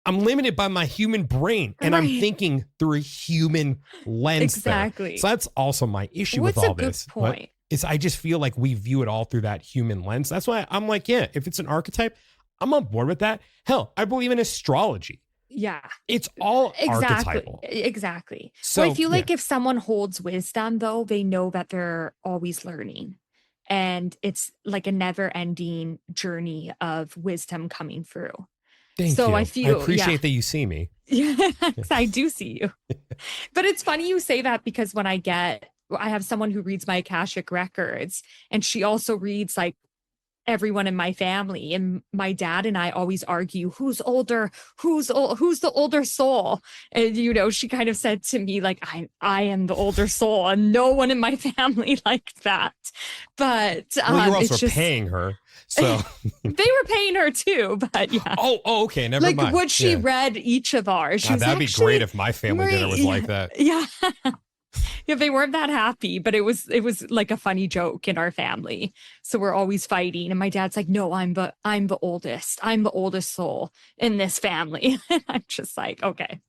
I'm limited by my human brain, and I'm thinking through a human lens. Exactly. There. So that's also my issue with all this. What's a good point? Is I just feel like we view it all through that human lens. That's why I'm like, yeah, if it's an archetype, I'm on board with that. Hell, I believe in astrology. Yeah. It's all archetypal. Exactly. So I feel like if someone holds wisdom, though, they know that they're always learning. And it's like a never ending journey of wisdom coming through. Thank you. I appreciate that you see me. Yes, I do see you. But it's funny you say that, because when I have someone who reads my Akashic records, and she also reads like everyone in my family, and my dad and I always argue who's older, who's the older soul. And she kind of said to me like, I am the older soul, and no one in my family liked that. But well, you're also paying her, so they were paying her too. But yeah. Oh, okay, never mind. Would she read each of ours? That'd be great if my family dinner was like that. Yeah. Yeah, they weren't that happy, but it was like a funny joke in our family. So we're always fighting, and my dad's like, "No, I'm the oldest. I'm the oldest soul in this family." And I'm just like, okay.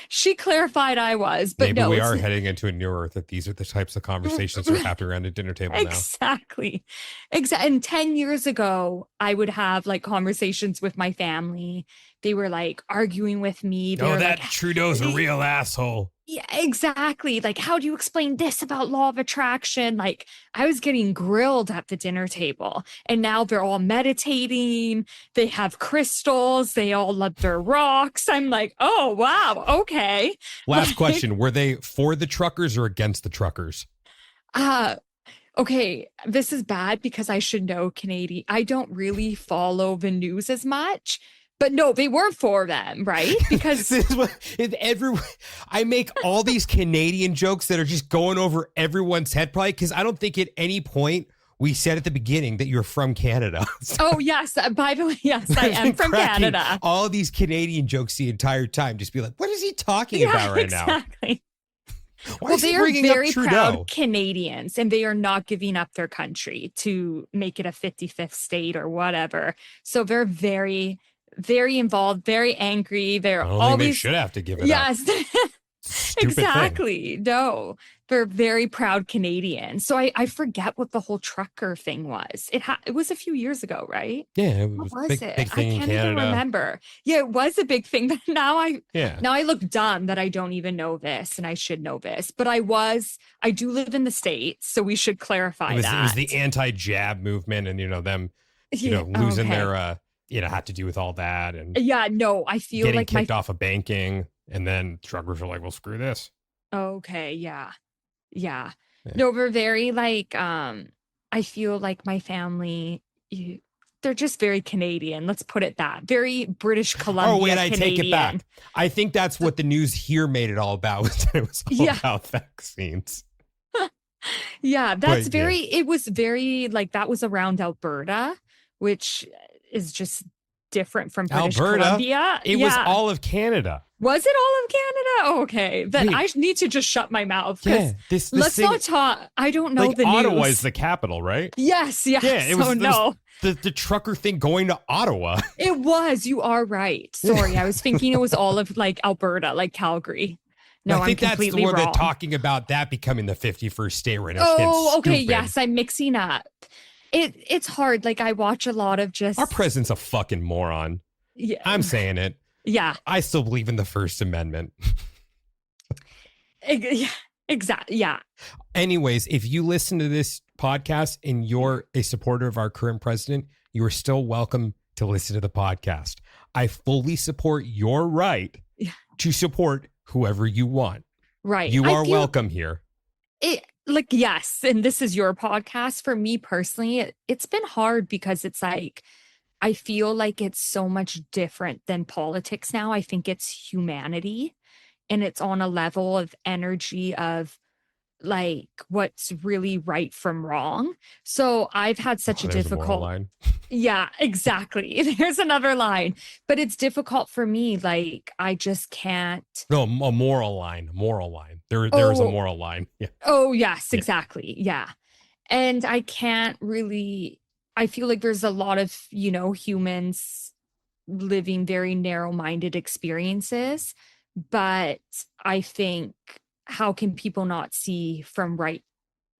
She clarified I was, but maybe no, we are heading into a new earth that these are the types of conversations that are happening around a dinner table now. Exactly. And 10 years ago, I would have like conversations with my family. They were like arguing with me. That Trudeau's a real asshole. Yeah, exactly. Like, how do you explain this about law of attraction? Like, I was getting grilled at the dinner table, and now they're all meditating. They have crystals. They all love their rocks. I'm like, oh, wow. Okay. Last question. Were they for the truckers or against the truckers? Okay. This is bad because I should know Canadian. I don't really follow the news as much. But no, they were for them, right? Because I make all these Canadian jokes that are just going over everyone's head, probably because I don't think at any point we said at the beginning that you're from Canada. Oh, yes. By the way, yes, I am from Canada. All these Canadian jokes the entire time. Just be like, what is he talking about right now? Exactly. Well, they are very proud Canadians, and they are not giving up their country to make it a 55th state or whatever. So they're very involved, very angry. They're always they should have to give it up. Yes. Exactly. Thing. No, they're very proud Canadians. So I forget what the whole trucker thing was. It was a few years ago, right? Yeah, it was big thing I in can't Canada. even remember. Yeah, it was a big thing. But now I look dumb that I don't even know this, and I should know this. But I do live in the States, so we should clarify that. It was the anti-jab movement, and them losing their had to do with all that, and I feel getting like kicked off of banking, and then truckers are like, well, screw this. Okay, yeah. No, we're very like I feel like my family, they're just very Canadian. Let's put it that. Very British Columbia. Oh, wait, I Canadian. take it back. I think that's what the news here made it all about. It was all about vaccines. Yeah, it was very like that was around Alberta, which is just different from British Columbia. It was all of Canada. Was it all of Canada? Oh, okay. Then I need to just shut my mouth. Yeah, let's not talk. I don't know the Ottawa news. is the capital, right? Yes. Yeah, it was the trucker thing going to Ottawa. It was. You are right. Sorry, I was thinking it was all of like Alberta, like Calgary. No, I think I'm that's completely where wrong. they're talking about that becoming the 51st state right now. Oh, okay. Yes, I'm mixing up. It's hard. Like I watch a lot of just our president's a fucking moron. Yeah, I'm saying it. Yeah, I still believe in the First Amendment. Yeah, exactly. Yeah. Anyways, if you listen to this podcast and you're a supporter of our current president, you are still welcome to listen to the podcast. I fully support your right to support whoever you want. Right. You are welcome here. Yes. And this is your podcast. For me personally, it's been hard because it's like, I feel like it's so much different than politics now. I think it's humanity. and it's on a level of energy of like what's really right from wrong. So I've had such a There's a moral difficult, line. yeah, exactly. There's another line, but it's difficult for me. Like I just can't. No, a moral line. A moral line. There is a Oh, moral line. Yeah. oh, yes, Yeah. exactly. Yeah. And I can't really, I feel like there's a lot of, humans living very narrow-minded experiences, but I think how can people not see from right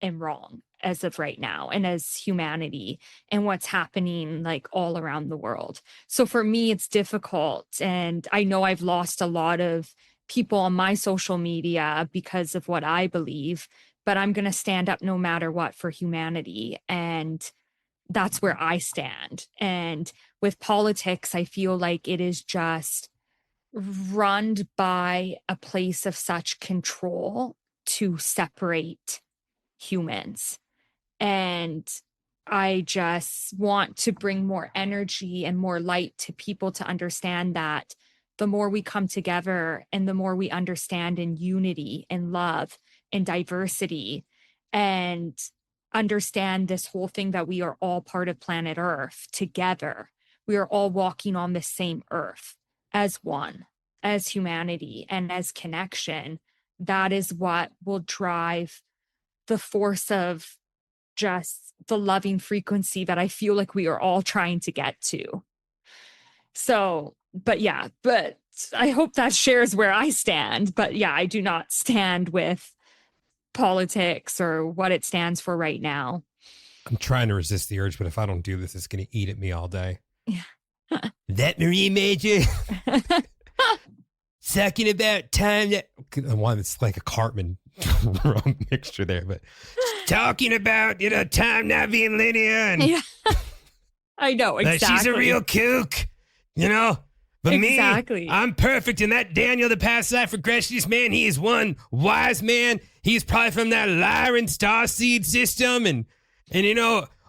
and wrong as of right now and as humanity and what's happening like all around the world. So for me it's difficult, and I know I've lost a lot of people on my social media because of what I believe, but I'm going to stand up no matter what for humanity, and that's where I stand. And with politics, I feel like it is just run by a place of such control to separate humans. And I just want to bring more energy and more light to people to understand that the more we come together and the more we understand in unity and love and diversity and understand this whole thing that we are all part of planet Earth together. We are all walking on the same earth as one, as humanity, and as connection. That is what will drive the force of just the loving frequency that I feel like we are all trying to get to. So, but I hope that shares where I stand. But yeah, I do not stand with politics or what it stands for right now. I'm trying to resist the urge, but if I don't do this, it's going to eat at me all day. Yeah. That Marie Major talking about time that one that's like a Cartman mixture there, but talking about time not being linear and Yeah. I know exactly. she's a real kook, But exactly. me, I'm perfect, and that Daniel the past life regressionist man, he is one wise man. He's probably from that Lyran starseed system, and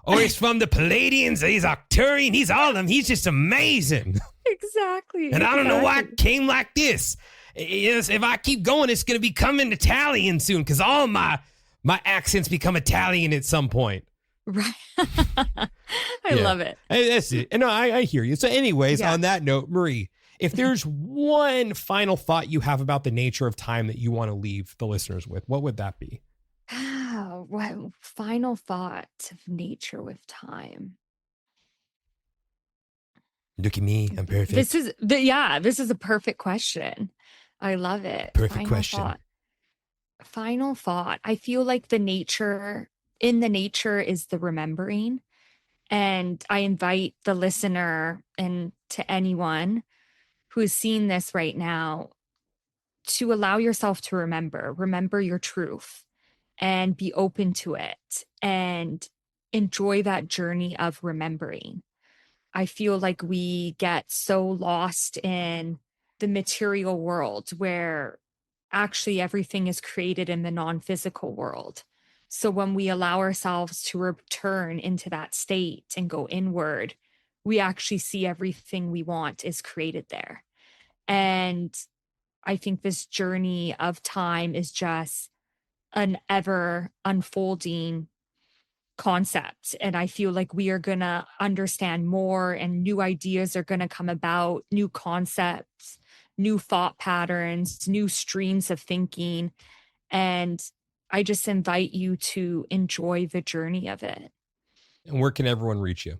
or he's from the Palladians, he's Arcturian, he's all of them. He's just amazing. Exactly. And I don't know why it came like this. If I keep going, it's going to be coming Italian soon, because all my accents become Italian at some point. Right. I love it. That's it. And I hear you. So anyways, on that note, Marie, if there's one final thought you have about the nature of time that you want to leave the listeners with, what would that be? What final thought of nature with time? Look at me. I'm perfect. This is a perfect question. I love it. Perfect question. Final thought. I feel like the nature is the remembering. And I invite the listener and to anyone who is seeing this right now to allow yourself to remember your truth and be open to it and enjoy that journey of remembering. I feel like we get so lost in the material world where actually everything is created in the non-physical world. So when we allow ourselves to return into that state and go inward, we actually see everything we want is created there. And I think this journey of time is just an ever unfolding concept. And I feel like we are going to understand more, and new ideas are going to come about, new concepts, new thought patterns, new streams of thinking. And I just invite you to enjoy the journey of it. And where can everyone reach you?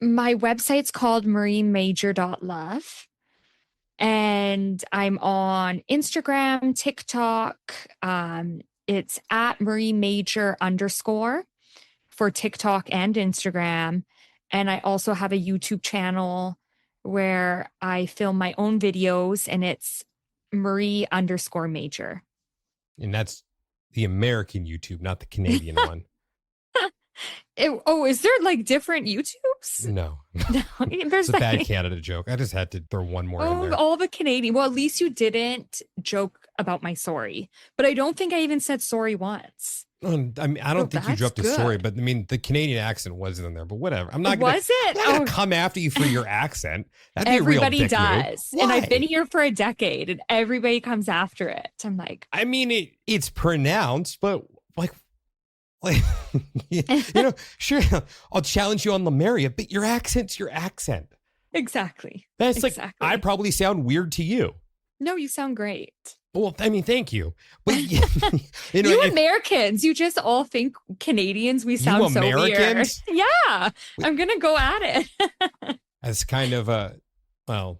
My website's called mariemajor.love. And I'm on Instagram, TikTok. It's at mariemajor_ for TikTok and Instagram. And I also have a YouTube channel where I film my own videos, and it's Marie_Major. And that's the American YouTube, not the Canadian one. Is there like different YouTubes? No. There's it's a bad Canada joke. I just had to throw one more in there. All the Canadian. Well, at least you didn't joke about my sorry. But I don't think I even said sorry once. I mean, I don't think you that's dropped a sorry, good. but I mean, the Canadian accent wasn't in there, but whatever. I'm not Was it? gonna Oh, come after you for your accent. That'd be a real everybody dick move. does. And Why? I've been here for a decade and everybody comes after it. I'm like, I mean, it's pronounced, but like, you know, sure, I'll challenge you on Lemuria, but your accent's your accent. exactly. That's like, Exactly. I probably sound weird to you. No, you sound great. Well, I mean, thank you. But you You Americans, you just all think Canadians, we sound so weird. Americans? Yeah, I'm going to go at it. As kind of a, well,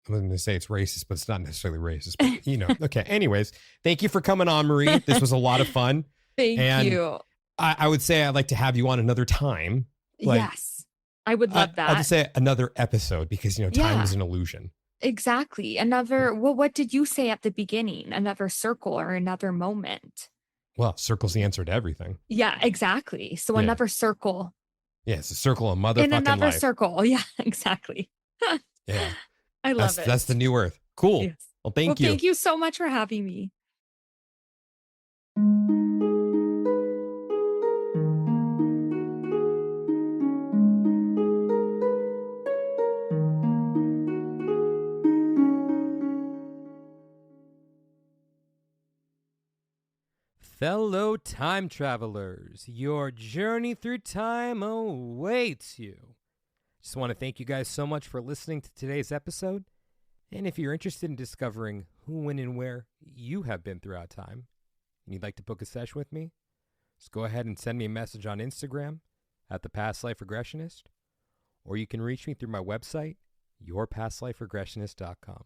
I'm going to say it's racist, but it's not necessarily racist. But, you know, okay. Anyways, thank you for coming on, Marie. This was a lot of fun. Thank you. I would say I'd like to have you on another time. Like, yes, I would love that. I'll just say another episode because, you know, time is an illusion. Exactly. Another, well, what did you say at the beginning? Another circle or another moment? Well, circle's the answer to everything. Yeah, exactly. So another circle. Yeah, it's a circle of motherfucking In another life. circle. Yeah, exactly. Yeah. I love it. That's the new earth. Cool. Yes. Well, thank you. Thank you so much for having me. Fellow time travelers, your journey through time awaits you. Just want to thank you guys so much for listening to today's episode. And if you're interested in discovering who, when, and where you have been throughout time, and you'd like to book a session with me, just go ahead and send me a message on Instagram at The Past Life Regressionist, or you can reach me through my website, yourpastliferegressionist.com.